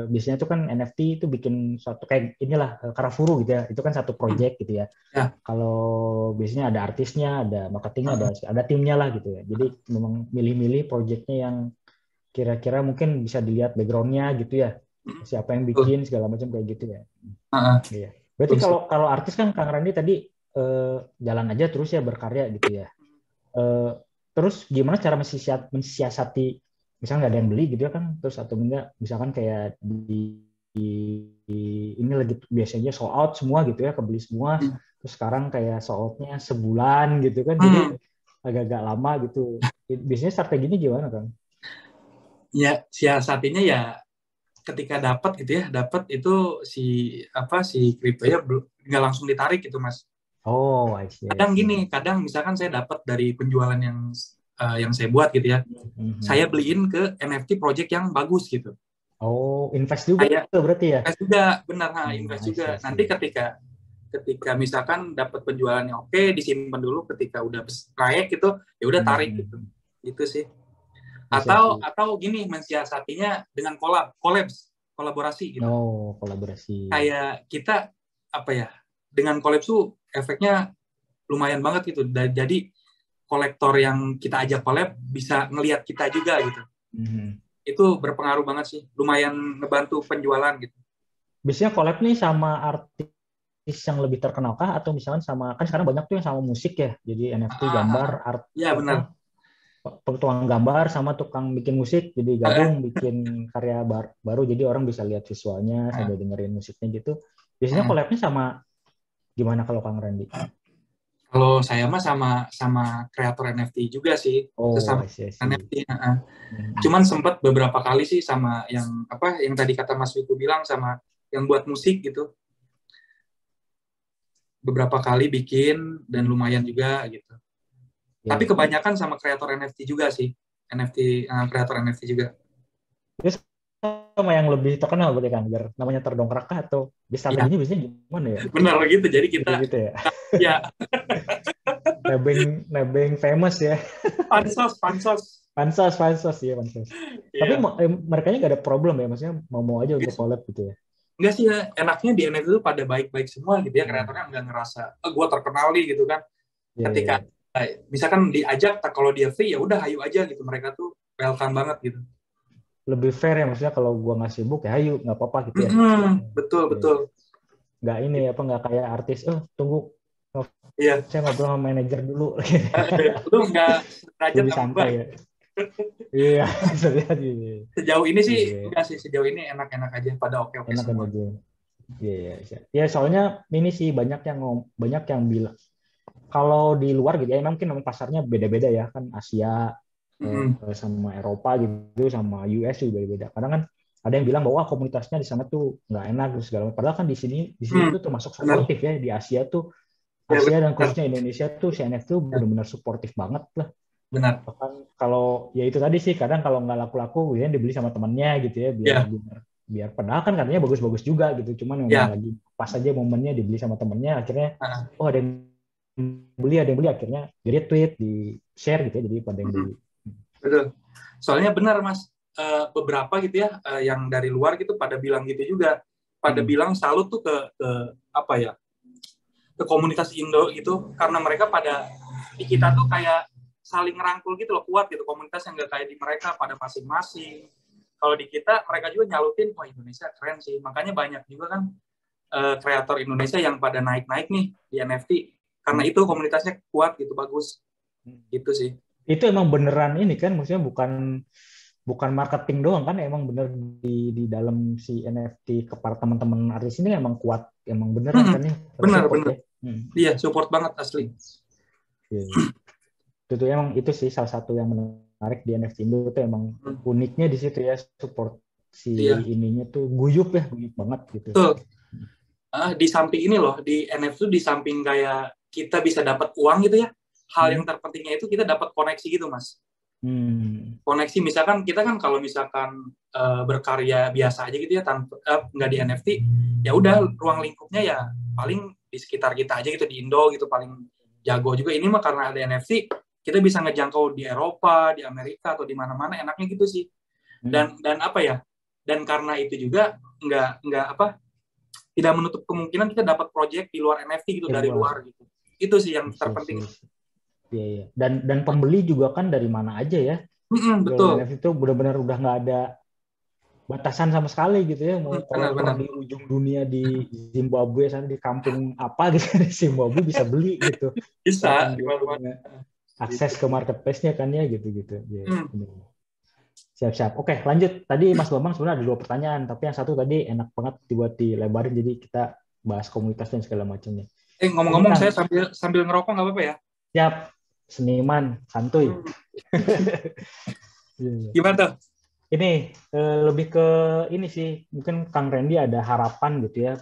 biasanya tuh kan NFT itu bikin suatu kayak inilah Karafuru gitu ya, itu kan satu project gitu ya. Kalau biasanya ada artisnya, ada marketingnya, ada timnya lah gitu ya. Jadi memang milih-milih projectnya yang kira-kira mungkin bisa dilihat backgroundnya gitu ya, siapa yang bikin segala macam kayak gitu ya. Iya. Berarti kalau artis kan Kang Randi tadi jalan aja terus ya, berkarya gitu ya. Terus gimana cara mensiasati, misalnya nggak ada yang beli gitu ya kan, terus atau enggak misalkan kayak ini lagi biasanya sold out semua gitu ya, kebeli semua, terus sekarang kayak sold outnya sebulan gitu kan, jadi agak-agak lama gitu. Biasanya strateginya gimana Kang? Ya siasatinya ya ketika dapat itu si kriptonya nggak langsung ditarik gitu Mas. Oh, I see. Kadang misalkan saya dapat dari penjualan yang saya buat gitu ya, saya beliin ke NFT project yang bagus gitu. Oh, invest juga berarti ya? Invest juga, benar, invest juga. Nanti ketika misalkan dapat penjualannya oke, disimpan dulu, ketika udah naik gitu, ya udah tarik gitu. Gitu sih. Atau gini, mensiasatinya dengan kolaborasi gitu. Oh, kolaborasi. Kayak kita dengan collab tuh efeknya lumayan banget gitu. Jadi kolektor yang kita ajak collab bisa ngelihat kita juga gitu. Itu berpengaruh banget sih, lumayan ngebantu penjualan gitu. Biasanya collab nih sama artis yang lebih terkenal kah, atau misalkan sama, kan sekarang banyak tuh yang sama musik ya, jadi NFT, gambar, art. Iya benar. tukang gambar sama tukang bikin musik jadi gabung bikin karya baru jadi orang bisa lihat visualnya sambil dengerin musiknya gitu. Biasanya collab-nya sama gimana kalau Kang Randy? Kalau saya mah sama kreator NFT juga sih, Oh, sesama I see, I see. NFT. Cuman sempat beberapa kali sih sama yang apa yang tadi kata Mas Wiku bilang sama yang buat musik gitu. Beberapa kali bikin dan lumayan juga gitu. Tapi Yeah. kebanyakan sama kreator NFT juga sih. Kreator NFT juga. Terus sama yang lebih terkenal berarti kan, biar namanya terdongkrak kah atau di Iya, strateginya biasanya gimana ya? benar gitu. Jadi kita Gitu-gitu ya. ya Nebeng famous ya. pansos. Pansos ya pansos. Tapi Iya. mereka nggak ada problem ya, maksudnya mau aja untuk collab gitu ya. Enggak sih ya, enaknya di NFT itu pada baik-baik semua gitu ya, Hmm. kreatornya nggak ngerasa, gue terkenal nih gitu kan. Iya, iya, Ketika iya. misalkan diajak, kalau dia free ya udah ayo aja gitu, mereka tuh welcome banget gitu. Lebih fair ya, maksudnya kalau gua nggak sibuk ya ayo nggak apa-apa gitu ya. Betul Iya, betul. iya. Nggak ini apa nggak kayak artis, tunggu Iya. saya ngobrol sama manajer dulu. Lu nggak derajat Lebih sama gue. santai ya. Iya, bisa lihat gitu. Sejauh ini sih Iya, enggak sih, sejauh ini enak-enak aja, pada oke-oke enak kan semua. aja. Iya, iya, iya. Ya soalnya ini sih banyak yang bilang kalau di luar gitu ya memang pasarnya beda-beda ya kan Asia sama Eropa gitu sama US juga beda-beda. Karena kan ada yang bilang bahwa komunitasnya di sana tuh nggak enak terus segala macam. Padahal kan di sini tuh termasuk Benar. suportif ya di Asia tuh Ya, Asia dan benar. khususnya Indonesia tuh CNF tuh benar-benar suportif banget lah. Benar. Bahkan kalau ya itu tadi sih kadang kalau nggak laku-laku ya dibeli sama temannya gitu ya biar Ya, biar biar padahal kan katanya bagus-bagus juga gitu cuman memang ya. lagi pas aja momennya dibeli sama temannya akhirnya oh ada yang beli akhirnya jadi tweet di share gitu ya jadi pada yang beli. Betul. Soalnya benar Mas, beberapa gitu ya yang dari luar gitu pada bilang gitu juga, pada bilang salut tuh ke apa ya, ke komunitas Indo gitu, karena mereka pada di kita tuh kayak saling ngerangkul gitu loh, kuat gitu, komunitas yang nggak kayak di mereka pada masing-masing. Kalau di kita mereka juga nyalutin, wah Indonesia keren sih, makanya banyak juga kan kreator Indonesia yang pada naik-naik nih di NFT, karena itu komunitasnya kuat gitu, bagus gitu sih. Itu emang beneran ini kan maksudnya bukan bukan marketing doang kan emang bener di dalam si NFT kepada teman-teman artis ini emang kuat emang beneran kan ya Benar support benar. ya. Iya, support banget asli. Yeah. Itu emang itu sih salah satu yang menarik di NFT Indo itu emang uniknya di situ ya support si ininya tuh guyup banget gitu. Betul. Di samping ini loh, di NFT tuh di samping kayak kita bisa dapat uang gitu ya, hal yang terpentingnya itu kita dapat koneksi gitu Mas. Koneksi misalkan kita kan kalau misalkan berkarya biasa aja gitu ya tanpa nggak di NFT, ya udah ruang lingkupnya ya paling di sekitar kita aja gitu di Indo gitu paling jago juga. Ini mah karena ada NFT kita bisa ngejangkau di Eropa, di Amerika atau di mana-mana, enaknya gitu sih. Dan apa ya? Dan karena itu juga nggak apa, tidak menutup kemungkinan kita dapat project di luar NFT gitu, dari luar gitu. Itu sih yang terpenting. Iya, iya. Dan pembeli juga kan dari mana aja ya. Betul. NFT itu benar-benar udah nggak ada batasan sama sekali gitu ya. Mau kolektor di ujung dunia di Zimbabwe sana di kampung apa gitu di Zimbabwe bisa beli gitu. Bisa. Akses ke marketplace-nya kan ya gitu-gitu. Ya, siap-siap. Oke, lanjut. Tadi Mas Bambang sebenarnya ada 2 pertanyaan, tapi yang satu tadi enak banget dibuat dilebarin, jadi kita bahas komunitas dan segala macamnya. Ngomong-ngomong, saya sambil ngerokok nggak apa-apa ya? Siap, seniman, santuy. Gimana tuh? Ini lebih ke ini sih, mungkin Kang Randy ada harapan gitu ya,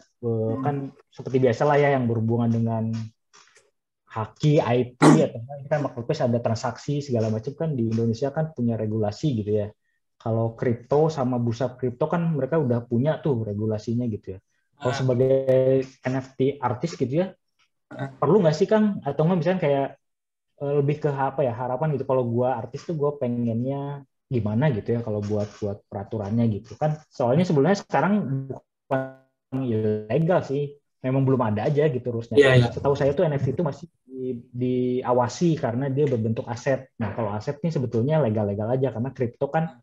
kan seperti biasa lah ya yang berhubungan dengan haki, IP, atau ini kan marketplace ada transaksi segala macam kan di Indonesia kan punya regulasi gitu ya. Kalau kripto sama bursa kripto kan mereka udah punya tuh regulasinya gitu ya. Kalau sebagai NFT artis gitu ya, perlu nggak sih Kang? Atau nggak misalnya kayak lebih ke apa ya harapan gitu. Kalau gue artis tuh gue pengennya gimana gitu ya kalau buat peraturannya gitu kan. Soalnya sebenarnya sekarang bukan ilegal sih. Memang belum ada aja gitu rusnya. Setahu saya tuh NFT itu masih diawasi karena dia berbentuk aset. Nah kalau aset ini sebetulnya legal-legal aja karena kripto kan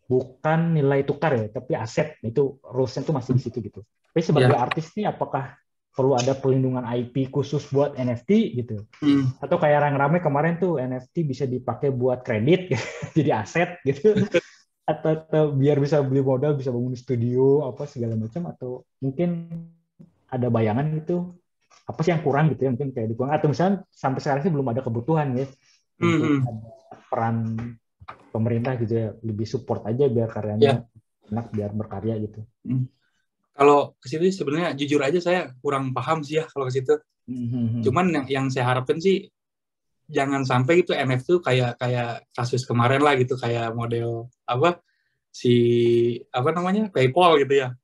bukan nilai tukar ya, tapi aset. Itu rulesnya tuh masih di situ gitu. Tapi sebagai artis nih apakah perlu ada pelindungan IP khusus buat NFT gitu. Hmm. Atau kayak yang rame kemarin tuh NFT bisa dipakai buat kredit jadi aset gitu. Atau biar bisa beli modal, bisa bangun studio apa segala macam, atau mungkin ada bayangan gitu apa sih yang kurang gitu ya, mungkin kayak dikurang, atau misalnya sampai sekarang sih belum ada kebutuhan ya untuk Hmm. ada peran pemerintah gitu ya, lebih support aja biar Ya. karyanya enak, biar berkarya gitu. Kalau ke situ sebenarnya jujur aja saya kurang paham sih ya kalau ke situ. Cuman yang saya harapkan sih jangan sampai itu NFT tuh kayak kasus kemarin lah gitu, kayak model apa si apa namanya PayPal gitu ya.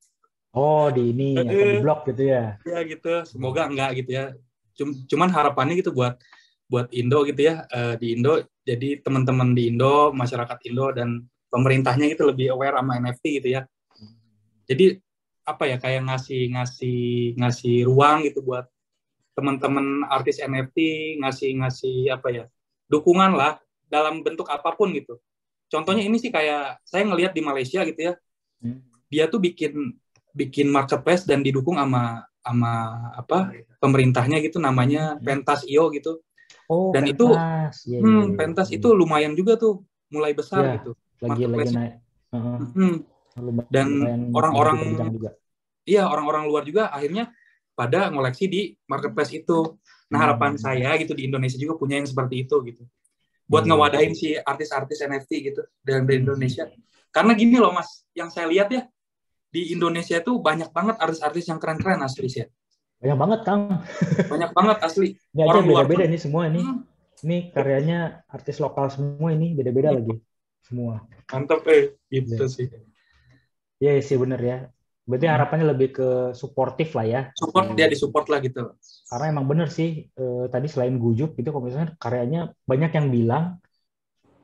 Oh, di ini apa di blog gitu ya. Ya gitu, semoga enggak gitu ya. Cuman harapannya gitu buat Indo gitu ya, di Indo, jadi teman-teman di Indo, masyarakat Indo dan pemerintahnya gitu lebih aware sama NFT gitu ya. Jadi apa ya, kayak ngasih ruang gitu buat teman-teman artis NFT, ngasih apa ya, dukungan lah dalam bentuk apapun gitu. Contohnya ini sih kayak saya ngelihat di Malaysia gitu ya, dia tuh bikin marketplace dan didukung sama apa pemerintahnya gitu, namanya Pentas.io gitu. Oh, Dan itu pentas. Ya, ya, ya, Pentas ya. itu lumayan juga tuh, mulai besar Ya, gitu lagi marketplace. naik. Dan Lumayan orang-orang begitu kencang juga. iya, orang-orang luar juga akhirnya pada ngoleksi di marketplace itu. Nah, harapan saya gitu di Indonesia juga punya yang seperti itu gitu. Buat ngewadain si artis-artis NFT gitu dari Indonesia. Karena gini loh Mas, yang saya lihat ya, di Indonesia itu banyak banget artis-artis yang keren-keren asli sih. Banyak banget, Kang. Banyak banget asli. Ini aja Orang luar beda-beda pun. nih semua ini. Ini karyanya artis lokal semua, ini beda-beda lagi semua. Mantap gitu sih. Iya sih bener ya. Berarti harapannya lebih ke suportif lah ya. Support dia disupport lah gitu. Karena emang bener sih, tadi selain Gujuk gitu, kalau misalnya karyanya banyak yang bilang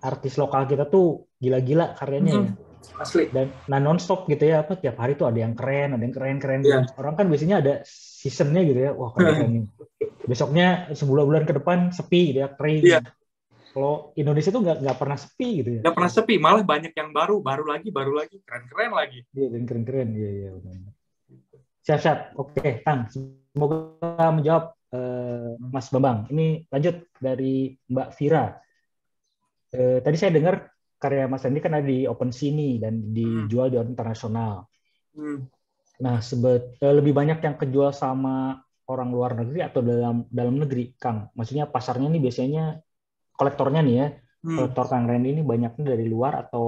artis lokal kita tuh gila-gila karyanya ya. Asli. Dan non-stop gitu ya, apa tiap hari tuh ada yang keren gitu. Yeah. Orang kan biasanya ada seasonnya gitu ya, wah keren nih. Besoknya sebulan-bulan ke depan sepi gitu ya, kering. Yeah. Kalau Indonesia tuh nggak pernah sepi gitu ya. Nggak pernah sepi, malah banyak yang baru lagi, keren-keren lagi. Iya, keren-keren. Iya. Siap. Oke, Kang. Semoga menjawab Mas Bambang. Ini lanjut dari Mbak Vira. Tadi saya dengar karya Mas Randy kan ada di OpenSea nih dan dijual di internasional. Nah, lebih banyak yang kejual sama orang luar negeri atau dalam negeri, Kang? Maksudnya pasarnya nih biasanya kolektornya nih ya, kolektor Kang Randy ini banyaknya dari luar atau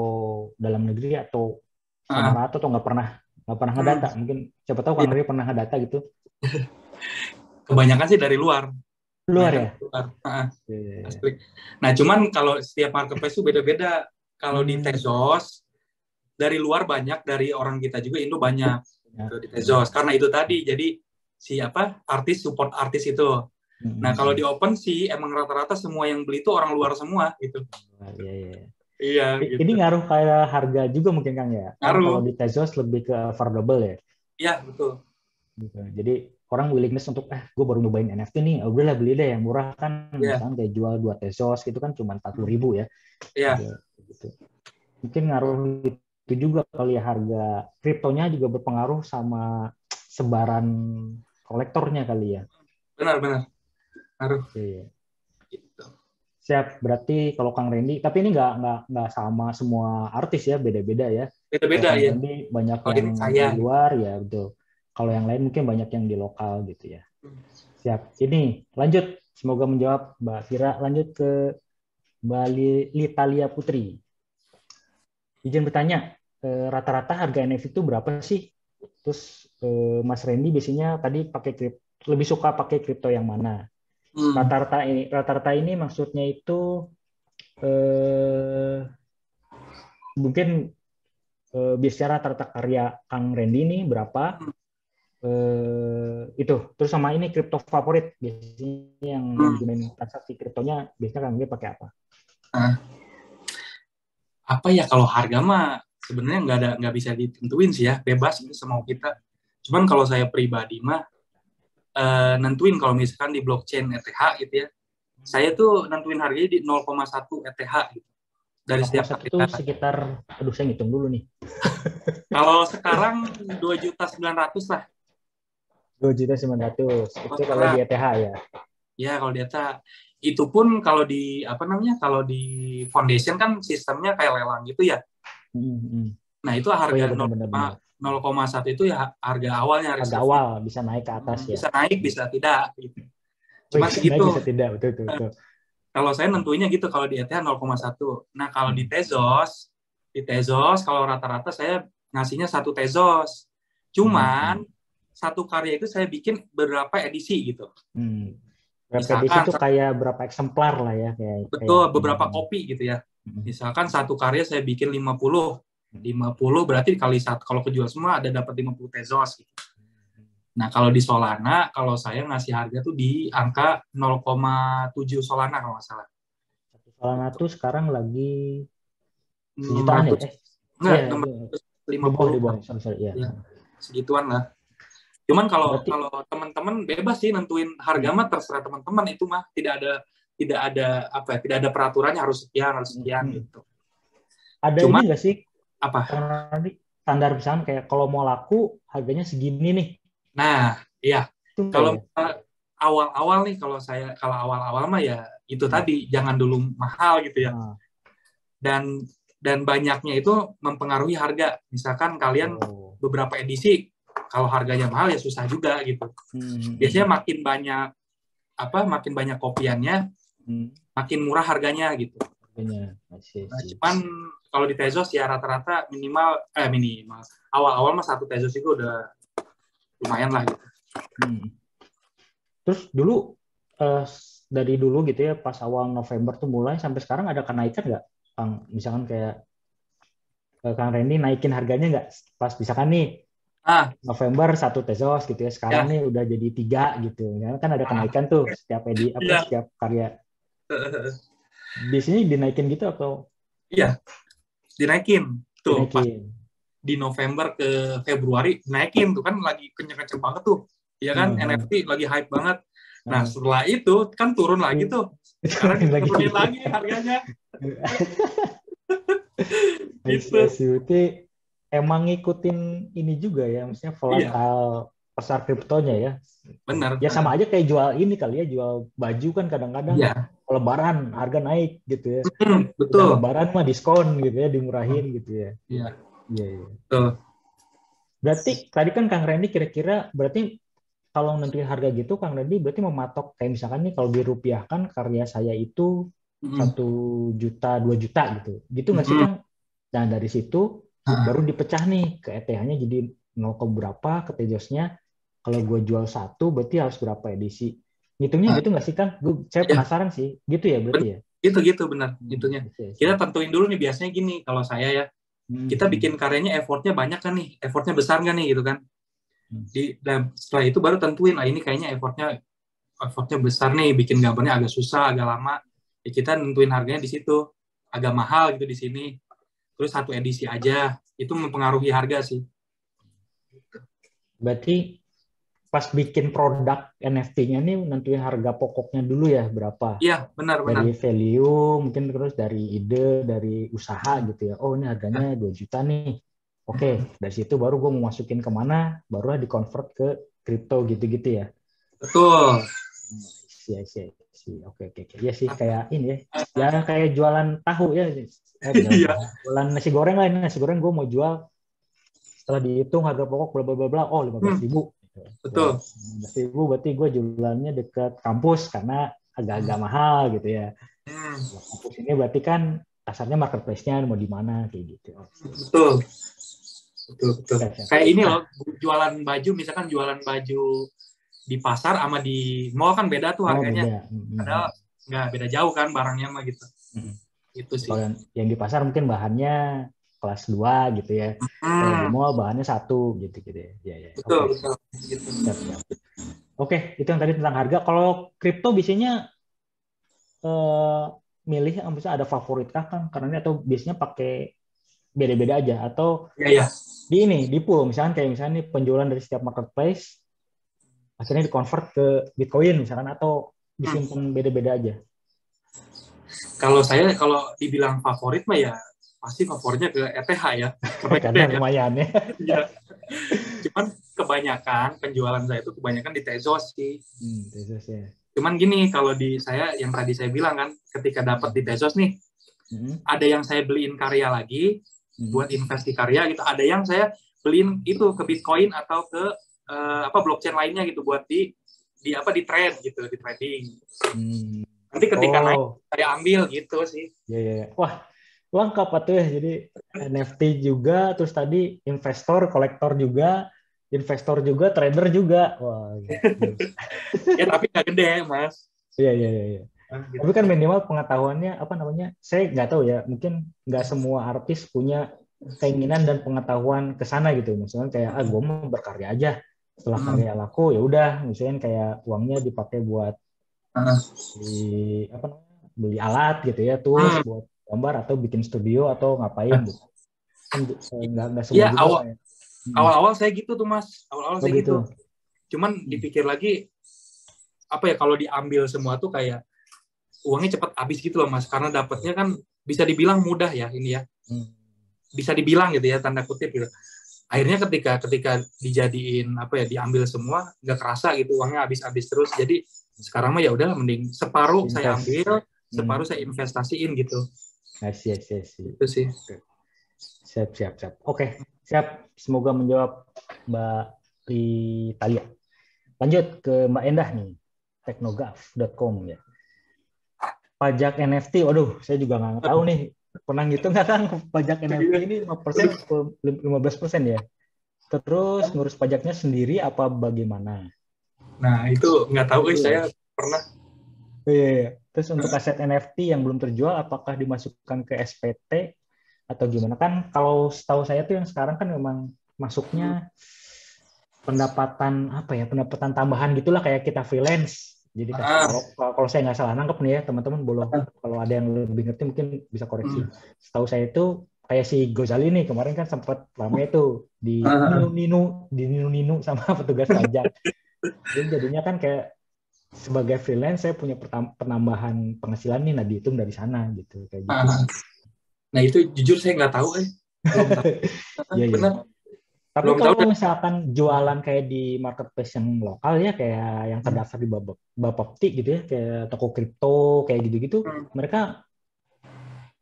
dalam negeri atau sama rata atau nggak pernah ngedata? Mungkin siapa tahu Kang Randy pernah ngedata gitu. Kebanyakan sih dari luar. Luar ya? Asli. Nah, cuman kalau setiap marketplace itu beda-beda. Kalau di Tezos, dari luar banyak, dari orang kita juga Indo banyak di Tezos. Karena itu tadi, jadi artis support artis itu. Nah, kalau di OpenSea emang rata-rata semua yang beli itu orang luar semua gitu. Iya. Gitu. Ini ngaruh kayak harga juga mungkin Kang ya. Kan kalau di Tezos lebih ke affordable ya. Iya, betul. Gitu. Jadi orang willingness untuk gue baru nyobain NFT nih, udahlah beli deh yang murah kan, misalkan kayak jual 2 Tezos gitu kan cuma 40.000 ya. Iya. Gitu. Mungkin ngaruh itu juga kali ya, harga kriptonya juga berpengaruh sama sebaran kolektornya kali ya. Benar. Ngaruh. Iya. Gitu. Siap, berarti kalau Kang Randy, tapi ini nggak sama semua artis ya, beda-beda ya. Beda-beda ya. Randy banyak yang di luar ya, betul. Kalau yang lain mungkin banyak yang di lokal gitu ya. Siap. Ini lanjut, semoga menjawab Mbak Vira. Lanjut ke Mbak Litalia Putri. Izin bertanya, rata-rata harga NFT itu berapa sih? Terus Mas Randy biasanya tadi lebih suka pakai kripto yang mana? Rata-rata ini maksudnya itu mungkin biasanya rata-rata karya Kang Randy ini berapa? Itu terus sama ini kripto favorit biasanya yang gunain transaksi kriptonya biasanya Kang Randy pakai apa? Apa ya, kalau harga mah sebenarnya nggak bisa ditentuin sih ya, bebas itu semau kita. Cuman kalau saya pribadi mah nentuin kalau misalkan di blockchain ETH gitu ya, saya tuh nentuin harganya di 0,1 ETH gitu. Dari setiap kali itu sekitar, saya ngitung dulu nih. Kalau sekarang 2.900.000 lah. 2.900.000 itu kalau di ETH ya. Ya, kalau di ETH itu pun kalau di apa namanya? Kalau di foundation kan sistemnya kayak lelang gitu ya. Nah, itu Oh iya harga benar-benar. 0,1 itu ya harga awalnya Harga reserve. awal bisa naik ke atas ya. Bisa naik, bisa tidak gitu. Oh, Cuma bisa naik segitu. bisa tidak, betul. Kalau saya nentuinnya gitu kalau di ETH 0,1. Nah, kalau di Tezos kalau rata-rata saya ngasihnya 1 Tezos. Cuman satu karya itu saya bikin beberapa edisi gitu. Berapa edisi Misalkan itu kayak berapa eksemplar lah ya betul beberapa kopi gitu ya. Misalkan satu karya saya bikin 50 berarti kali satu, kalau kejual semua ada dapat 50 Tezos gitu. Nah, kalau di Solana, kalau saya ngasih harga tuh di angka 0,7 Solana kalau nggak salah. Solana tuh sekarang lagi 600, jutaan ya? Enggak, Iya, 650. di bawah, sorry, ya. Ya, segituan lah. Cuman kalau Berarti, teman-teman bebas sih nentuin harga mah terserah teman-teman, itu mah tidak ada peraturannya harus sekian gitu. Ada Cuman ini nggak sih? apa? Nanti standar misalnya kayak kalau mau laku harganya segini nih. Nah, iya. Kalau Ya? awal-awal nih kalau awal-awal mah ya itu tadi jangan dulu mahal gitu ya. Dan banyaknya itu mempengaruhi harga. Misalkan kalian beberapa edisi kalau harganya mahal ya susah juga gitu. Biasanya makin banyak kopiannya, makin murah harganya gitu. Nah, cuman kalau di Tezos ya rata-rata minimal awal-awal mah 1 Tezos itu udah lumayan lah gitu. Terus dulu dari dulu gitu ya pas awal November tuh mulai sampai sekarang ada kenaikan nggak, Kang? Misalkan kayak Kang Randy naikin harganya nggak pas misalkan nih November 1 Tezos gitu ya, sekarang nih udah jadi 3 gitu ya, kan ada kenaikan tuh setiap setiap karya. Biasanya dinaikin gitu atau? Iya, dinaikin tuh. Dinaikin. Pas di November ke Februari naikin tuh kan lagi kenceng-kenceng banget tuh. Iya kan, NFT lagi hype banget. Nah, setelah itu kan turun lagi tuh. Sekarang diturunin lagi harganya. Gitu. Berarti emang ngikutin ini juga ya, maksudnya volatile pasar kriptonya ya. Benar. Ya sama aja kayak jual ini kali ya, jual baju kan kadang-kadang Lebaran harga naik gitu ya. Betul. Udah Lebaran mah diskon gitu ya, dimurahin gitu ya. Iya. Betul. Berarti tadi kan Kang Randy kira-kira berarti kalau nentuin harga gitu, Kang Randy berarti mematok kayak misalkan nih kalau dirupiahkan karya saya itu 1 juta, 2 juta gitu. Gitu nggak sih, Kang? Nah, dari situ baru dipecah nih ke ETH-nya jadi 0, berapa ke Tezosnya. Kalau gue jual 1 berarti harus berapa edisi. Ngitungnya gitu nggak sih, Kang? Saya penasaran sih. Gitu ya berarti ya? Gitu benar. Itunya. Kita tentuin dulu nih, biasanya gini kalau saya ya. Kita bikin karyanya effortnya banyak kan nih, effortnya besar kan nih gitu kan. Dan setelah itu baru tentuin, ini kayaknya effortnya besar nih, bikin gambarnya agak susah, agak lama. Ya kita nentuin harganya di situ, agak mahal gitu di sini. Terus 1 edisi aja, itu mempengaruhi harga sih. Berarti pas bikin produk NFT-nya nih nentuin harga pokoknya dulu ya berapa? Iya, benar. Dari value, mungkin terus dari ide, dari usaha gitu ya. Oh, ini harganya 2 juta nih. Oke, dari situ baru gue mau masukin kemana, baru di-convert ke kripto gitu-gitu ya. Betul. Iya. Oke. Ya sih, kayak ini ya. Ya kayak jualan tahu ya. Jualan nasi goreng lah, ini nasi goreng gue mau jual. Setelah dihitung harga pokok bla bla bla, oh 15.000. Betul. 15.000 berarti gue jualannya dekat kampus karena agak-agak mahal gitu ya. Kampus ini berarti kan kasarnya marketplace-nya mau di mana kayak gitu. Betul. Kayak ini loh, jualan baju, misalkan jualan baju di pasar sama di mall kan beda tuh harganya. Padahal nggak beda jauh kan barangnya mah gitu. Itu sih. Kalau yang di pasar mungkin bahannya kelas 2 gitu ya. Kalau di mall bahannya 1 gitu ya. Ya. Betul. Gitu. Oke, itu yang tadi tentang harga. Kalau kripto biasanya milih misalnya ada favorit kah, Kang? Karena ini atau biasanya pakai beda-beda aja atau di pool misalkan kayak misalnya nih penjualan dari setiap marketplace akhirnya di-convert ke Bitcoin misalkan atau disimpan beda-beda aja. Kalau dibilang favorit mah ya pasti favoritnya ke ETH ya. Karena lumayan ya. Cuman kebanyakan penjualan saya itu kebanyakan di Tezos sih. Tezos ya. Cuman gini, kalau di saya yang tadi saya bilang kan, ketika dapat di Tezos nih, ada yang saya beliin karya lagi buat invest di karya gitu. Ada yang saya beliin itu ke Bitcoin atau ke blockchain lainnya gitu buat di trade gitu, di trading. Nanti ketika naik saya ambil gitu sih. Iya. Wah, lengkap tuh ya. Jadi NFT juga, terus tadi investor, kolektor juga, investor juga, trader juga. Wah. Gitu. Ya tapi nggak gede, Mas. Iya. Gitu. Tapi kan minimal pengetahuannya saya nggak tahu ya, mungkin nggak semua artis punya keinginan dan pengetahuan ke sana gitu. Misalnya kayak gue mau berkarya aja, setelah karya laku ya udah, misalnya kayak uangnya dipakai buat beli alat gitu ya, tools buat gambar atau bikin studio atau ngapain gitu. Kan nggak semua ya, juga awal-awal saya gitu tuh, Mas. Awal-awal saya gitu. Cuman dipikir lagi kalau diambil semua tuh kayak uangnya cepat habis gitu loh, Mas, karena dapatnya kan bisa dibilang mudah ya ini ya. Bisa dibilang gitu ya, tanda kutip gitu. Akhirnya ketika dijadiin diambil semua nggak kerasa gitu, uangnya habis terus. Jadi sekarang mah ya udah, mending separuh saya ambil, separuh saya investasiin gitu. Asik. Itu sih. Siap. Oke, siap. Semoga menjawab Mbak Italia. Lanjut ke Mbak Endah nih, teknogaf.com ya. Pajak NFT, waduh, saya juga nggak tahu nih. Pernah gitu nggak kan pajak NFT ini 5% atau 15% ya? Terus ngurus pajaknya sendiri apa bagaimana? Nah, itu nggak tahu, saya pernah. Iya. Terus untuk aset NFT yang belum terjual, apakah dimasukkan ke SPT atau gimana? Kan kalau setahu saya tuh yang sekarang kan memang masuknya pendapatan pendapatan tambahan gitulah, kayak kita freelance. Jadi kalau saya nggak salah nangkep nih ya, teman-teman boleh, kalau ada yang lebih ngerti mungkin bisa koreksi. Setahu saya itu kayak si Gozali nih kemarin kan sempat ramai itu di ninu sama petugas pajak. Jadi jadinya kan kayak sebagai freelance saya punya penambahan penghasilan nih, nah dihitung dari sana gitu, kayak gitu. Nah itu jujur saya nggak tahu belum tahu. Benar. Tapi kalau misalkan jualan kayak di marketplace yang lokal ya, kayak yang terdaftar di Bapepti gitu ya, kayak toko kripto kayak gitu-gitu, mereka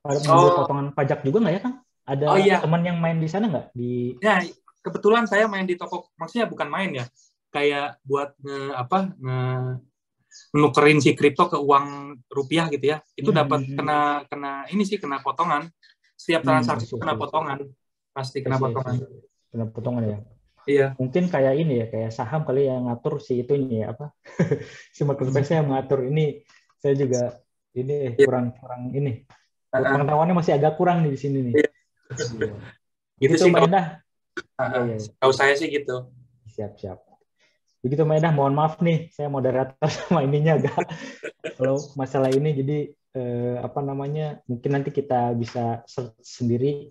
ada potongan pajak juga nggak ya, Kang? Ada teman yang main di sana nggak? Ya, kebetulan saya main di toko, maksudnya bukan main ya, kayak buat nukerin si kripto ke uang rupiah gitu ya. Itu dapat kena potongan. Setiap transaksi kena potongan. Pasti kena potongan. Kena potongan ya. Iya. Mungkin kayak ini ya, kayak saham kali yang ngatur si itunya ya, si marketplace yang mengatur ini. Saya juga ini kurang ini. Pengetahuannya masih agak kurang nih di sini nih. Gitu sih Mbak Endah. Tahu saya sih gitu. Siap. Begitu Mbak Endah, mohon maaf nih, saya moderator sama ininya agak kalau masalah ini, jadi mungkin nanti kita bisa search sendiri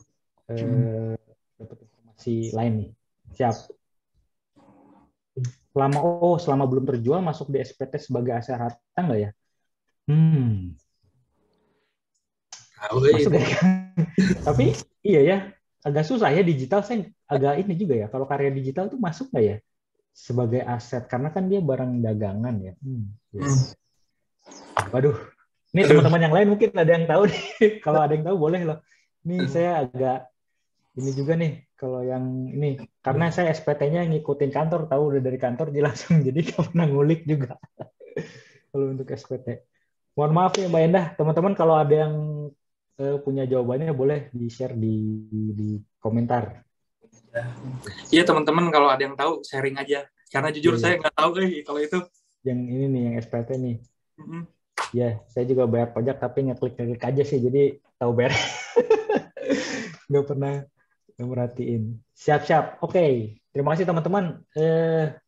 dapat informasi lain nih. Siap. Selama belum terjual masuk di SPT sebagai aset harta nggak ya? Masuk ya. Tapi iya ya, agak susah ya digital, saya agak ini juga ya. Kalau karya digital tuh masuk nggak ya sebagai aset, karena kan dia barang dagangan ya. Waduh, ini teman-teman yang lain mungkin ada yang tahu nih. Kalau ada yang tahu boleh loh. Ini saya agak ini juga nih, kalau yang ini, karena saya SPT-nya ngikutin kantor, tahu udah dari kantor dia langsung, jadi nggak pernah ngulik juga. Kalau untuk SPT. Mohon maaf ya Mbak Endah, teman-teman kalau ada yang punya jawabannya boleh di-share di komentar. Iya teman-teman, kalau ada yang tahu sharing aja, karena jujur saya nggak tahu kalau itu. Yang ini nih, yang SPT nih. Ya, saya juga bayar pajak tapi ngeklik aja sih, jadi tahu bayar. Nggak pernah merhatiin. Siap. Oke. Terima kasih teman-teman.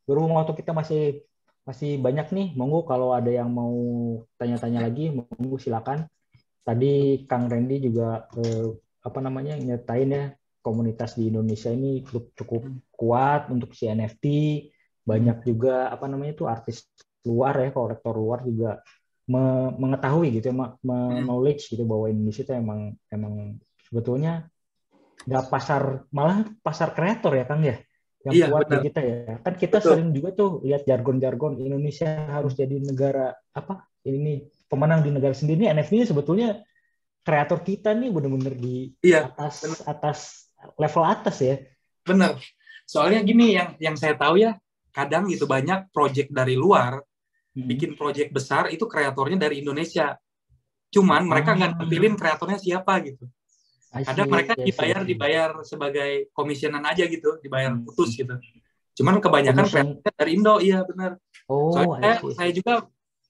Berhubung waktu kita masih banyak nih, monggo kalau ada yang mau tanya-tanya lagi, monggo silakan. Tadi Kang Randy juga nyatain ya, komunitas di Indonesia ini cukup kuat untuk si NFT. Banyak juga artis luar ya, kolektor luar juga mengetahui gitu, knowledge gitu bahwa Indonesia itu emang sebetulnya nggak malah pasar kreator ya Kang ya. yang Iya, kuat di benar. kita ya. Kan kita Betul. sering juga tuh lihat jargon-jargon Indonesia harus jadi negara apa? Ini pemenang di negara sendiri. Ini NFT sebetulnya kreator kita nih benar-benar di Iya, benar. atas atas level atas ya. Benar. Soalnya gini yang saya tahu ya, kadang gitu banyak project dari luar Hmm. bikin project besar itu kreatornya dari Indonesia. Cuman mereka nggak Ah, nampilin kreatornya siapa gitu. I Kadang see, mereka I see, I dibayar see. dibayar sebagai komisionan aja gitu, dibayar Hmm. putus gitu. Cuman kebanyakan Commission. kreatornya dari Indo, iya benar. Soalnya Oh, I see, I saya see. juga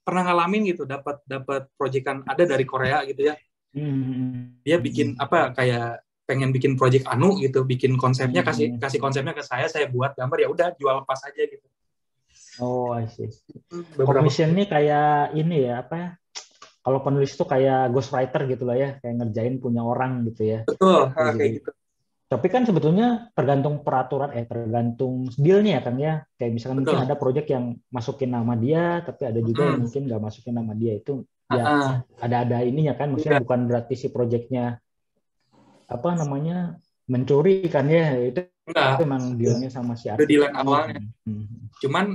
pernah ngalamin gitu, dapat dapat proyekan ada dari Korea gitu ya. Hmm. Dia bikin apa kayak pengen bikin project anu gitu, bikin konsepnya kasih Hmm. kasih konsepnya ke saya buat gambar ya udah jual pas aja gitu. Oh, I see. Beberapa Commission ini kayak ini ya, apa ya? Kalau penulis itu kayak ghostwriter gitu lah ya, kayak ngerjain punya orang gitu ya. betul Kayak gitu. kayak gitu. Tapi kan sebetulnya tergantung peraturan, tergantung dealnya kan ya. Kayak misalkan mungkin Betul. ada project yang masukin nama dia, tapi ada juga yang Hmm. mungkin nggak masukin nama dia. Itu ya Ah, ada ininya kan. Maksudnya iya, bukan berarti si projectnya apa namanya mencuri kan ya. Itu enggak. emang dealnya sama si Udah di line artisnya. awalnya. Cuman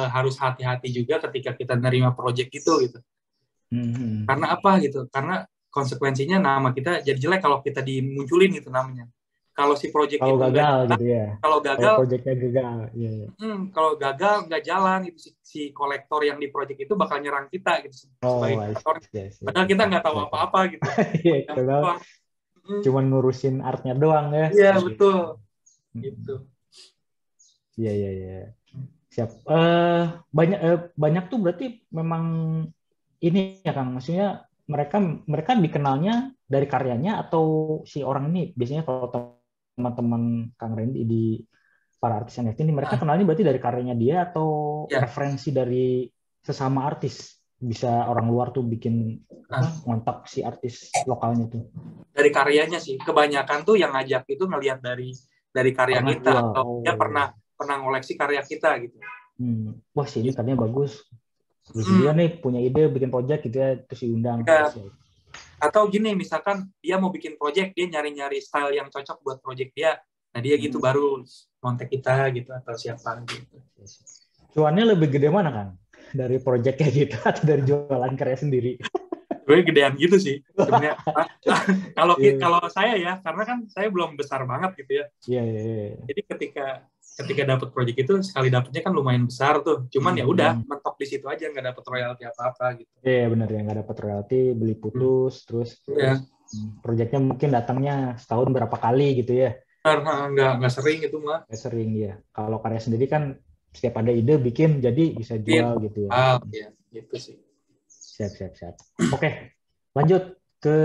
harus hati-hati juga ketika kita nerima project itu gitu. Hmm. Karena apa gitu? Karena konsekuensinya nama kita jadi jelek kalau kita dimunculin gitu namanya. Kalau si project Kalau itu nggak gagal jalan, gitu ya. kalau Kalau gagal, projectnya gagal, iya. Iya. kalau gagal nggak jalan itu si kolektor yang di project itu bakal nyerang kita gitu Oh, sebagai I kolektor. see, I see. Padahal kita nggak tahu Siap, siap. apa-apa gitu. Iya, Yang kalau doang. Mm, cuman ngurusin artnya doang ya. Iya Gitu. betul gitu. Iya, iya, iya. Siap. Banyak banyak tuh berarti memang ini ya Kang, maksudnya mereka mereka dikenalnya dari karyanya atau si orang ini biasanya kalau teman-teman Kang Randy di para artis NFT ini mereka Nah, kenalnya berarti dari karyanya dia atau ya. referensi dari sesama artis bisa orang luar tuh bikin Nah, apa ngontak si artis lokalnya tuh dari karyanya sih kebanyakan tuh yang ngajak itu ngelihat dari karya pernah kita jual atau dia oh pernah pernah ngoleksi karya kita gitu. wah sih ini Gitu. karyanya bagus terus dia Hmm, nih punya ide bikin project gitu ya terus diundang ya. siap. Atau gini misalkan dia mau bikin project dia nyari-nyari style yang cocok buat project dia. Nah dia gitu Hmm. baru kontak kita gitu atau siapa gitu. Cuannya lebih gede mana kan dari project kayak gitu atau dari jualan karya sendiri? Gue gedean gitu sih sebenarnya. Kalau Iya, kalau saya ya karena kan saya belum besar banget gitu ya. iya, iya. Iya. Jadi ketika dapat project itu sekali dapetnya kan lumayan besar tuh. Cuman ya udah Hmm. mentok di situ aja nggak dapet royalti apa-apa gitu. Iya benar ya nggak dapat royalti beli Hmm. putus terus Ya, projectnya mungkin datangnya setahun berapa kali gitu ya karena nggak sering itu mah. nggak sering ya kalau karya sendiri kan setiap ada ide bikin jadi bisa Mungkin, jual gitu ya ya gitu sih. siap siap siap oke lanjut ke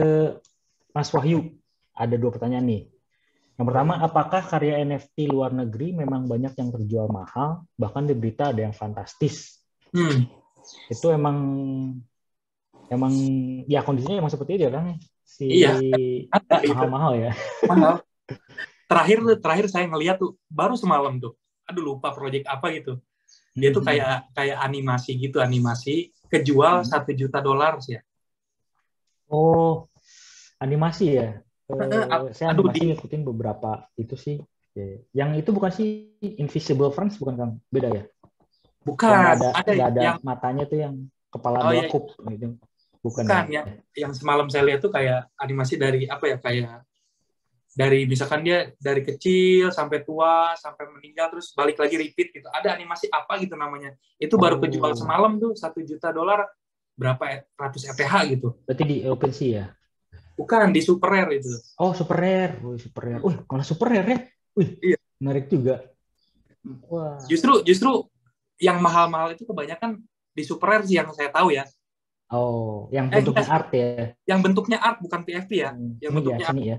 Mas Wahyu ada dua pertanyaan nih yang pertama apakah karya NFT luar negeri memang banyak yang terjual mahal bahkan di berita ada yang fantastis Hmm. itu emang emang ya kondisinya emang seperti itu ya kan si Iya, ada itu mahal-mahal ya. mahal. Terakhir saya ngeliat tuh baru semalam tuh. Aduh lupa project apa gitu. Dia tuh kayak animasi gitu, animasi kejual $1 juta sih ya. Oh, animasi ya. Saya Aduh animasi ngikutin beberapa itu sih. Yang itu bukan sih Invisible Friends bukan Kang? Beda ya? Yang bukan ada nggak ada yang matanya tuh yang kepala oh dua ya kup gitu. Bukan ya? bukan yang semalam saya lihat tuh kayak animasi dari apa ya kayak dari misalkan dia dari kecil sampai tua sampai meninggal terus balik lagi repeat gitu ada animasi apa gitu namanya itu baru kejual Oh, semalam tuh $1 juta berapa ratus ETH gitu berarti di OpenSea ya? bukan di Super Rare itu. Oh, Super Rare. Oh, Super Rare. Malah Super Rare ya? Wih, Iya. menarik juga. Wah. Justru yang mahal-mahal itu kebanyakan di Super Rare sih yang saya tahu ya. Oh, yang bentuknya Enggak, art ya? yang bentuknya art bukan PFP ya. Yang Seni ya, bentuknya art. seni ya.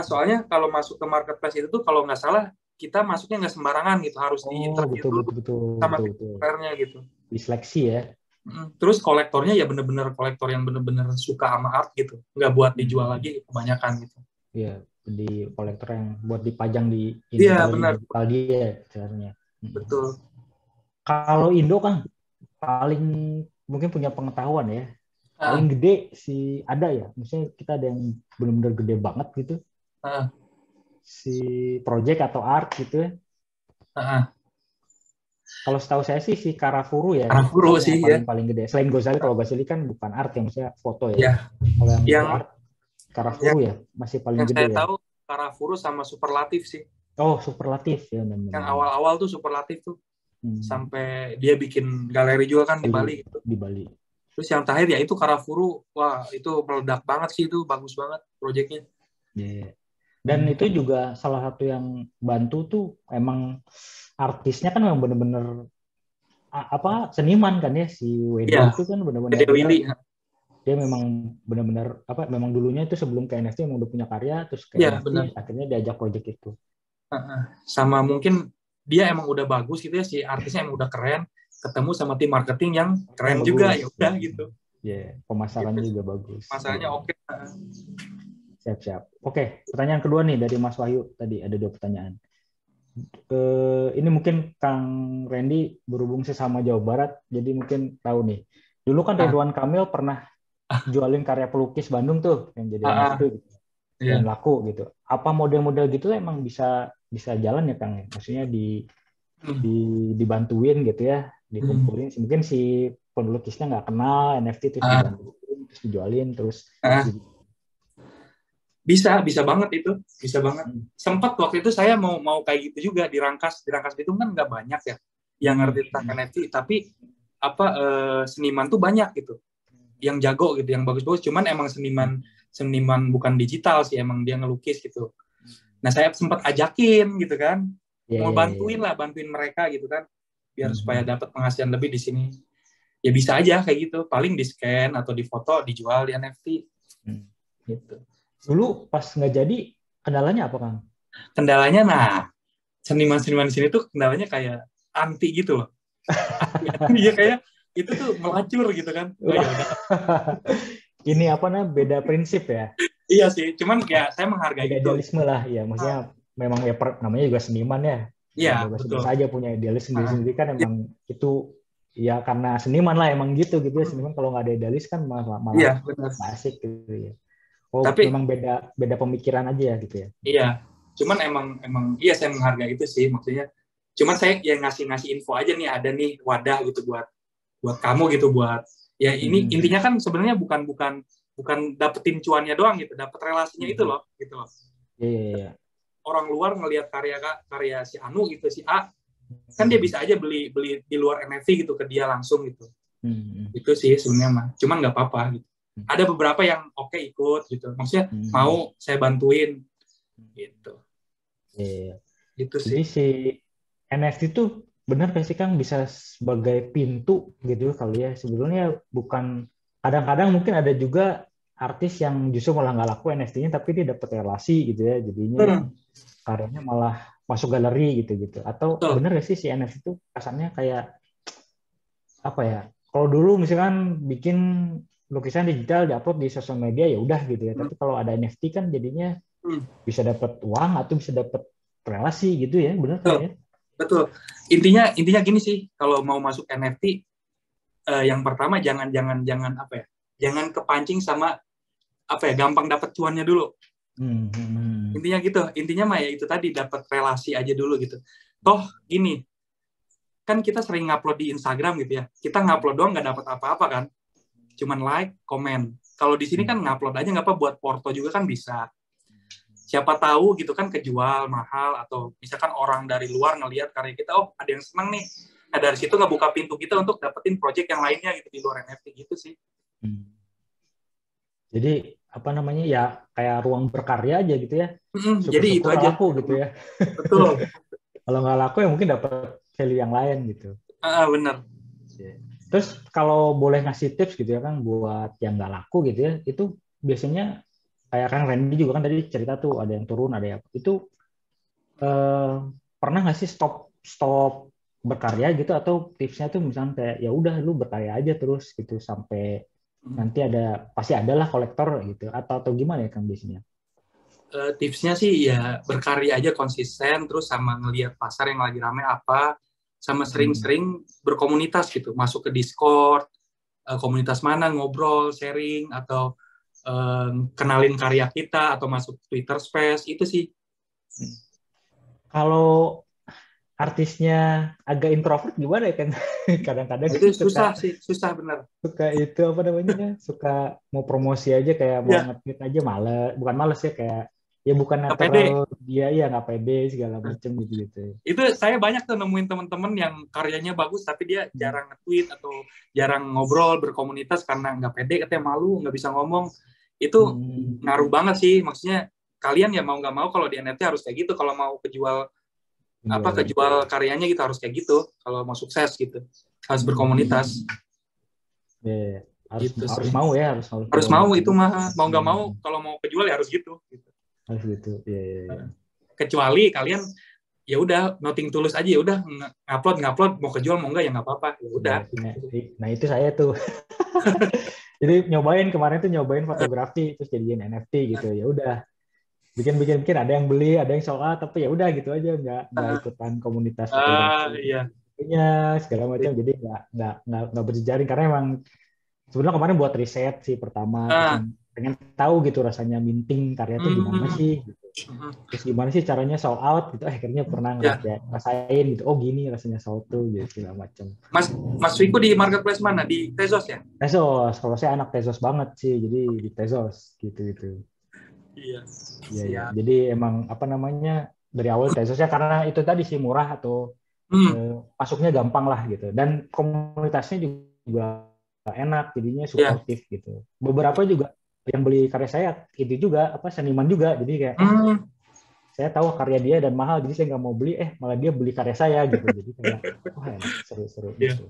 Soalnya kalau masuk ke marketplace itu tuh kalau nggak salah kita masuknya nggak sembarangan gitu harus Oh, diinterview betul, dulu betul, betul, sama betul, betul. pionirnya gitu. Diseleksi ya. Terus kolektornya ya bener-bener kolektor yang bener-bener suka sama art gitu, nggak buat dijual Hmm. lagi kebanyakan gitu. Iya, di kolektor yang buat dipajang di ini Iya kalau di benar, mural dia sebenarnya. betul. Kalau Indo kan paling mungkin punya pengetahuan ya. Ah, Paling gede si ada ya. Misalnya kita ada yang benar-benar gede banget gitu. ah. Si project atau art gitu ya. Ah, Kalau setahu saya sih si Karafuru ya, Arafuro kayaknya sih yang ya. paling gede. Selain Gozali, kalau Gozali kan bukan art ya, maksudnya foto ya. Ya, Kalau yang itu yang art, Karafuru yang ya, masih paling yang gede saya ya. tahu Arafuro sama Superlatif sih. Oh, superlatif ya, Yang benar-benar. awal-awal tuh Superlatif tuh Hmm, sampai dia bikin galeri juga kan di Bali, Bali gitu. di Bali. Terus yang terakhir ya itu Karafuru, wah itu meledak banget sih, itu bagus banget proyeknya. Yeah. Dan itu juga salah satu yang bantu tuh emang artisnya kan memang bener-bener apa seniman kan ya si Iya, WD itu kan bener-bener Dede dia Willy. dia memang benar-benar apa memang dulunya itu sebelum ke NFT memang udah punya karya terus ke Iya, NFT benar. akhirnya diajak project itu. Sama mungkin dia emang udah bagus gitu ya, si artisnya emang udah keren, ketemu sama tim marketing yang Yang keren juga, bagus. ya udah gitu. Ya, Gitu pemasarannya sih. juga bagus. Masalahnya Ya, oke. siap-siap. Oke, pertanyaan kedua nih dari Mas Wahyu tadi ada dua pertanyaan. Ini mungkin Kang Randy berhubung sesama Jawa Barat, jadi mungkin tahu nih. Dulu kan Ah, Ridwan Kamil pernah jualin karya pelukis Bandung tuh yang jadi ah, NFT ah, gitu, dan iya. laku gitu. Apa model-model gitu emang bisa bisa jalan ya Kang? Maksudnya Hmm, dibantuin gitu ya, hmm. dikumpulin. Mungkin si pelukisnya nggak kenal NFT terus Ah, dibantuin, terus dijualin, terus ah. di- Bisa banget itu, bisa banget. hmm, Sempat waktu itu saya mau kayak gitu juga di Rangkas Bitung kan nggak banyak ya yang hmm, ngerti tentang NFT, tapi apa seniman tuh banyak gitu, yang jago gitu, yang bagus-bagus. Cuman emang hmm, seniman seniman bukan digital sih, emang dia ngelukis gitu. Nah saya sempat ajakin gitu kan, ya mau ya ya. bantuin mereka gitu kan, biar Hmm, supaya hmm, dapat penghasilan lebih di sini. Ya bisa aja kayak gitu, paling di scan atau di foto dijual di NFT hmm. gitu. Dulu pas nggak jadi kendalanya apa Kang? Kendalanya, nah seniman-seniman di sini tuh kendalanya kayak anti gitu loh. Iya kayak itu tuh melacur gitu kan. Oh ya udah. Ini apa namanya beda prinsip ya, Iya sih, cuman ya saya menghargai beda itu. idealisme lah ya. Maksudnya memang ya namanya juga seniman ya, Iya, ya bebas-bebas betul. aja punya idealis Ah, sendiri-sendiri kan iya, emang itu ya karena seniman lah emang gitu gitu ya. Seniman kalau nggak ada idealis kan malah malah iya, benar. nggak asik gitu ya. Oh Tapi memang beda beda pemikiran aja ya gitu ya. iya, cuman emang emang iya saya menghargai itu sih maksudnya. Cuman saya ya ngasih info aja nih, ada nih wadah gitu buat buat kamu gitu, buat ya ini Hmm, intinya kan sebenarnya bukan bukan bukan dapetin cuannya doang gitu, dapet relasinya itu hmm. loh gitu loh. Iya, iya, iya. Orang luar ngelihat karya karya si Anu gitu, si A, kan dia Hmm, bisa aja beli beli di luar NFT gitu ke dia langsung gitu. hmm, Itu sih sebenarnya mah, cuman nggak apa-apa gitu. hmm, Ada beberapa yang oke ikut gitu, maksudnya hmm. mau saya bantuin gitu. Iya, iya, iya. Gitu Jadi sih. si NFT itu benar nggak sih Kang bisa sebagai pintu gitu kali ya. Sebetulnya bukan kadang-kadang mungkin ada juga artis yang justru malah nggak laku NFT-nya tapi dia dapat relasi gitu ya. Jadinya Hmm, karyanya malah masuk galeri gitu gitu. Atau betul. benar nggak sih si NFT itu kasarnya kayak apa ya? Kalau dulu misalkan bikin lukisan digital diupload di sosial media ya udah gitu ya. Hmm, Tapi kalau ada NFT kan jadinya hmm, bisa dapat uang atau bisa dapat relasi gitu ya. Benar kan betul. ya? Betul. Intinya gini sih, kalau mau masuk NFT, yang pertama jangan apa ya? Jangan kepancing sama apa ya, gampang dapat cuannya dulu. Hmm, hmm, hmm. Intinya gitu. Intinya mah ya itu tadi, dapat relasi aja dulu gitu. Toh gini, kan kita sering ngupload di Instagram gitu ya. Kita ngupload doang nggak dapat apa-apa kan. Cuman like, komen. Kalau di sini Hmm. kan ngupload aja nggak apa, buat porto juga kan bisa. Siapa tahu gitu kan kejual mahal, atau misalkan orang dari luar ngelihat karya kita, oh ada yang seneng nih. Nah dari situ ngebuka pintu kita untuk dapetin project yang lainnya gitu di luar NFT gitu sih. Hmm. Jadi apa namanya ya kayak ruang berkarya aja gitu ya. Jadi itu Syukur-syukur aja. laku gitu ya. Betul. Kalau nggak laku ya mungkin dapat value yang lain gitu. Bener. Ya. Terus kalau boleh ngasih tips gitu ya kan buat yang nggak laku gitu ya, itu biasanya kayak kan Randy juga kan tadi cerita tuh ada yang turun ada yang itu eh, pernah nggak sih stop stop berkarya gitu atau tipsnya tuh misalnya kayak ya udah lu berkarya aja terus gitu sampai nanti ada pasti adalah kolektor gitu atau gimana ya kan biasanya? Tipsnya sih ya berkarya aja konsisten, terus sama ngelihat pasar yang lagi rame apa, sama Hmm. sering-sering berkomunitas gitu, masuk ke Discord, komunitas mana, ngobrol, sharing, atau kenalin karya kita, atau masuk Twitter Space, itu sih. Kalau artisnya agak introvert gimana ya kan? Kadang-kadang Itu suka susah sih, susah benar. suka itu apa namanya? Suka mau promosi aja kayak mau Ya, nge-tweet aja males, bukan males ya kayak ya bukan nggak pede. natural dia ya nggak pede segala macam gitu-gitu. Itu saya banyak tuh nemuin teman-teman yang karyanya bagus tapi dia Hmm. jarang nge-tweet atau jarang ngobrol berkomunitas karena nggak pede, katanya malu, nggak bisa ngomong. Itu Hmm. ngaruh banget sih. Maksudnya kalian ya mau nggak mau kalau di NFT harus kayak gitu. Kalau mau kejual Jual. kejual karyanya gitu harus kayak gitu. Kalau mau sukses gitu harus Hmm. berkomunitas Ya, harus gitu harus sih. mau ya harus Harus keluar mau data. itu mah mau nggak mau Hmm. kalau mau kejual ya harus gitu. Harus gitu. Ya, ya, ya. Kecuali kalian ya udah nothing tulus aja, ya udah ngupload mau kejual mau enggak ya nggak apa-apa, ya udah. Nah, itu saya tuh. Jadi nyobain kemarin tuh nyobain fotografi terus jadiin NFT gitu. Ya udah bikin ada yang beli, ada yang sold out, tapi ya udah gitu aja nggak ikutan komunitas fotografi Iya. punya segala macam. Jadi nggak berjejaring karena emang sebenarnya kemarin buat riset sih pertama terus Ah, pengen tahu gitu rasanya minting karya tuh gimana hmm, sih gitu. Terus gimana sih caranya sold out gitu. Akhirnya pernah ya. ngerasain gitu. Oh gini rasanya sold tuh gitu segala macam. Mas Mas Wiku di marketplace mana? Di Tezos ya? Tezos, kalau saya anak Tezos banget sih, jadi di Tezos gitu. Iya. Iya, iya. Siap. Jadi emang apa namanya dari awal Tezosnya karena itu tadi sih murah atau Hmm, masuknya gampang lah gitu. Dan komunitasnya juga enak, jadinya ya. suportif gitu. Beberapa juga yang beli karya saya itu juga apa seniman juga, jadi kayak Hmm, saya tahu karya dia dan mahal, jadi saya nggak mau beli, malah dia beli karya saya gitu. Jadi kayak wah enak, seru-seru ya. gitu.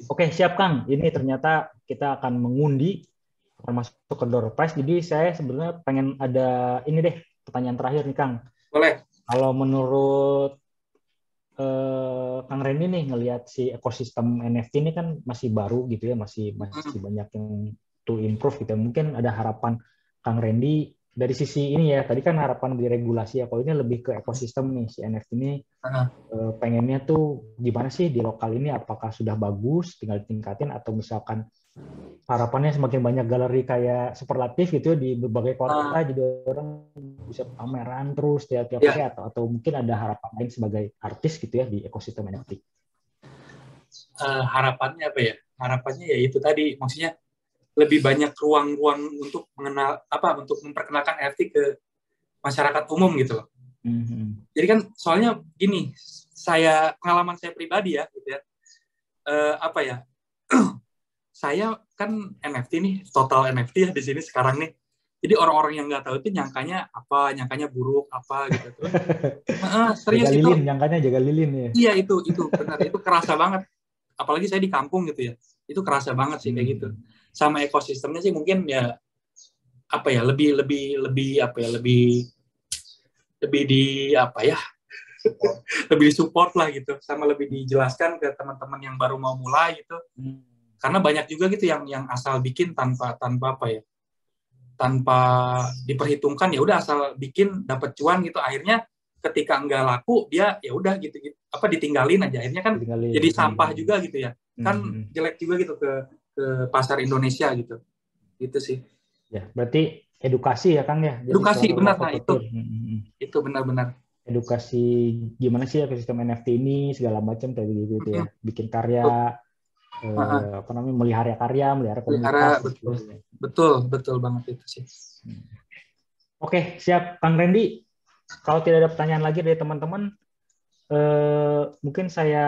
Oke, siap Kang. Ini ternyata kita akan mengundi akan masuk ke door prize. Jadi saya sebenarnya pengen ada ini deh pertanyaan terakhir nih Kang. Boleh. Kalau menurut Kang Randy nih ngelihat si ekosistem NFT ini kan masih baru gitu ya, masih Hmm, masih banyak yang to improve gitu. Mungkin ada harapan Kang Randy dari sisi ini ya. Tadi kan harapan di regulasi ya. Kalau ini lebih ke ekosistem nih si NFT ini ah, pengennya tuh gimana sih di lokal ini? Apakah sudah bagus, tinggal ditingkatin atau misalkan harapannya semakin banyak galeri kayak superlatif gitu di berbagai kota ah, jadi orang bisa pameran terus tiap-tiap hari ya. atau mungkin ada harapan lain sebagai artis gitu ya di ekosistem NFT. Harapannya apa ya? Harapannya ya itu tadi, maksudnya lebih banyak ruang-ruang untuk mengenal untuk memperkenalkan NFT ke masyarakat umum gitu loh. Hmm. Jadi kan soalnya gini, pengalaman saya pribadi ya gitu ya. Apa ya? Saya kan NFT nih, total NFT ya di sini sekarang nih. Jadi orang-orang yang nggak tahu itu nyangkanya buruk apa gitu tuh. Jaga Serius itu, lilin, nyangkanya jaga lilin ya. iya itu benar, itu kerasa banget. Apalagi saya di kampung gitu ya, itu kerasa banget sih kayak gitu. Hmm. Sama ekosistemnya sih mungkin ya apa ya lebih lebih lebih apa ya lebih lebih di apa ya lebih support lah gitu, sama lebih dijelaskan ke teman-teman yang baru mau mulai gitu. Hmm. Karena banyak juga gitu yang asal bikin tanpa tanpa apa ya tanpa diperhitungkan, ya udah asal bikin dapat cuan gitu, akhirnya ketika nggak laku dia ya udah gitu, gitu ditinggalin aja, akhirnya kan Ditinggalin. jadi sampah Hmm. juga gitu ya, kan Hmm. jelek juga gitu ke pasar Indonesia gitu sih. Ya, berarti edukasi ya Kang ya. Jadi Edukasi selalu benar, apa nah betul. Hmm. itu benar-benar. Edukasi gimana sih ekosistem NFT ini segala macam kayak gitu ya. Bikin karya apa namanya melihara Pelihara, komunitas betul gitu ya. betul betul banget itu sih. Oke, siap Kang Randy. Kalau tidak ada pertanyaan lagi dari teman-teman, mungkin saya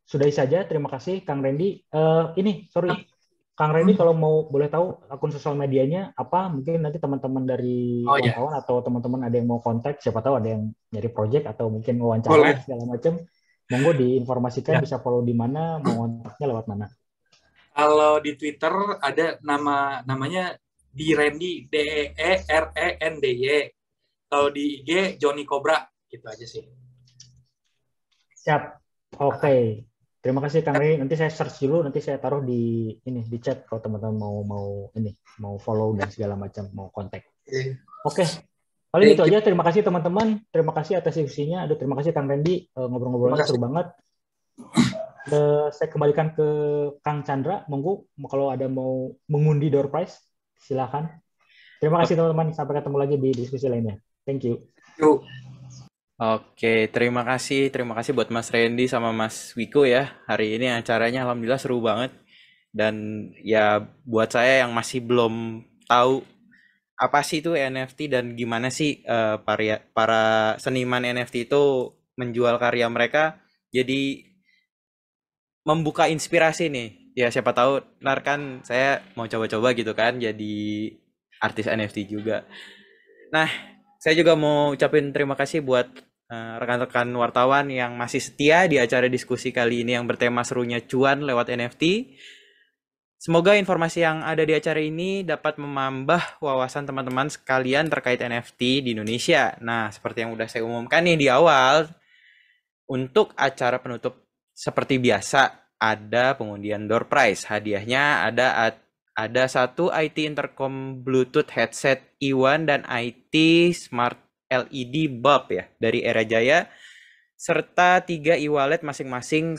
sudahi saja. Terima kasih Kang Randy. Sorry, Kang Randy kalau mau boleh tahu akun sosial medianya apa? Mungkin nanti teman-teman dari Oh ya, wartawan atau teman-teman ada yang mau kontak, siapa tahu ada yang nyari project atau mungkin wawancara boleh segala macam. Monggo diinformasikan ya. bisa follow di mana, mau kontaknya lewat mana. Kalau di Twitter ada namanya di Randy, DEERENDY. Kalau di IG Johnny Cobra, gitu aja sih. Siap. Oke. Terima kasih Kang Rey. Nanti saya search dulu, nanti saya taruh di chat kalau teman-teman mau follow dan segala macam, mau kontak. Oke. Paling itu Thank you. aja. Terima kasih teman-teman. Terima kasih atas diskusinya. Aduh, terima kasih Kang Randy. Terima Ngobrol-ngobrolnya seru kasih. banget. Saya kembalikan ke Kang Chandra. Monggo kalau ada mau mengundi door prize, silakan. Terima kasih teman-teman. Sampai ketemu lagi di diskusi lainnya. Thank you. Yuk. Oke, terima kasih buat Mas Randy sama Mas Wiko ya. Hari ini acaranya alhamdulillah seru banget. Dan ya buat saya yang masih belum tahu apa sih itu NFT dan gimana sih para seniman NFT itu menjual karya mereka, jadi membuka inspirasi nih. Ya siapa tahu ntar kan saya mau coba-coba gitu kan jadi artis NFT juga. Nah, saya juga mau ucapin terima kasih buat rekan-rekan wartawan yang masih setia di acara diskusi kali ini yang bertema serunya cuan lewat NFT. Semoga informasi yang ada di acara ini dapat menambah wawasan teman-teman sekalian terkait NFT di Indonesia. Nah, seperti yang udah saya umumkan nih di awal, untuk acara penutup seperti biasa ada pengundian door prize. Hadiahnya ada satu IT Intercom Bluetooth headset E1 dan IT Smart LED bulb ya dari Era Jaya serta 3 e-wallet masing-masing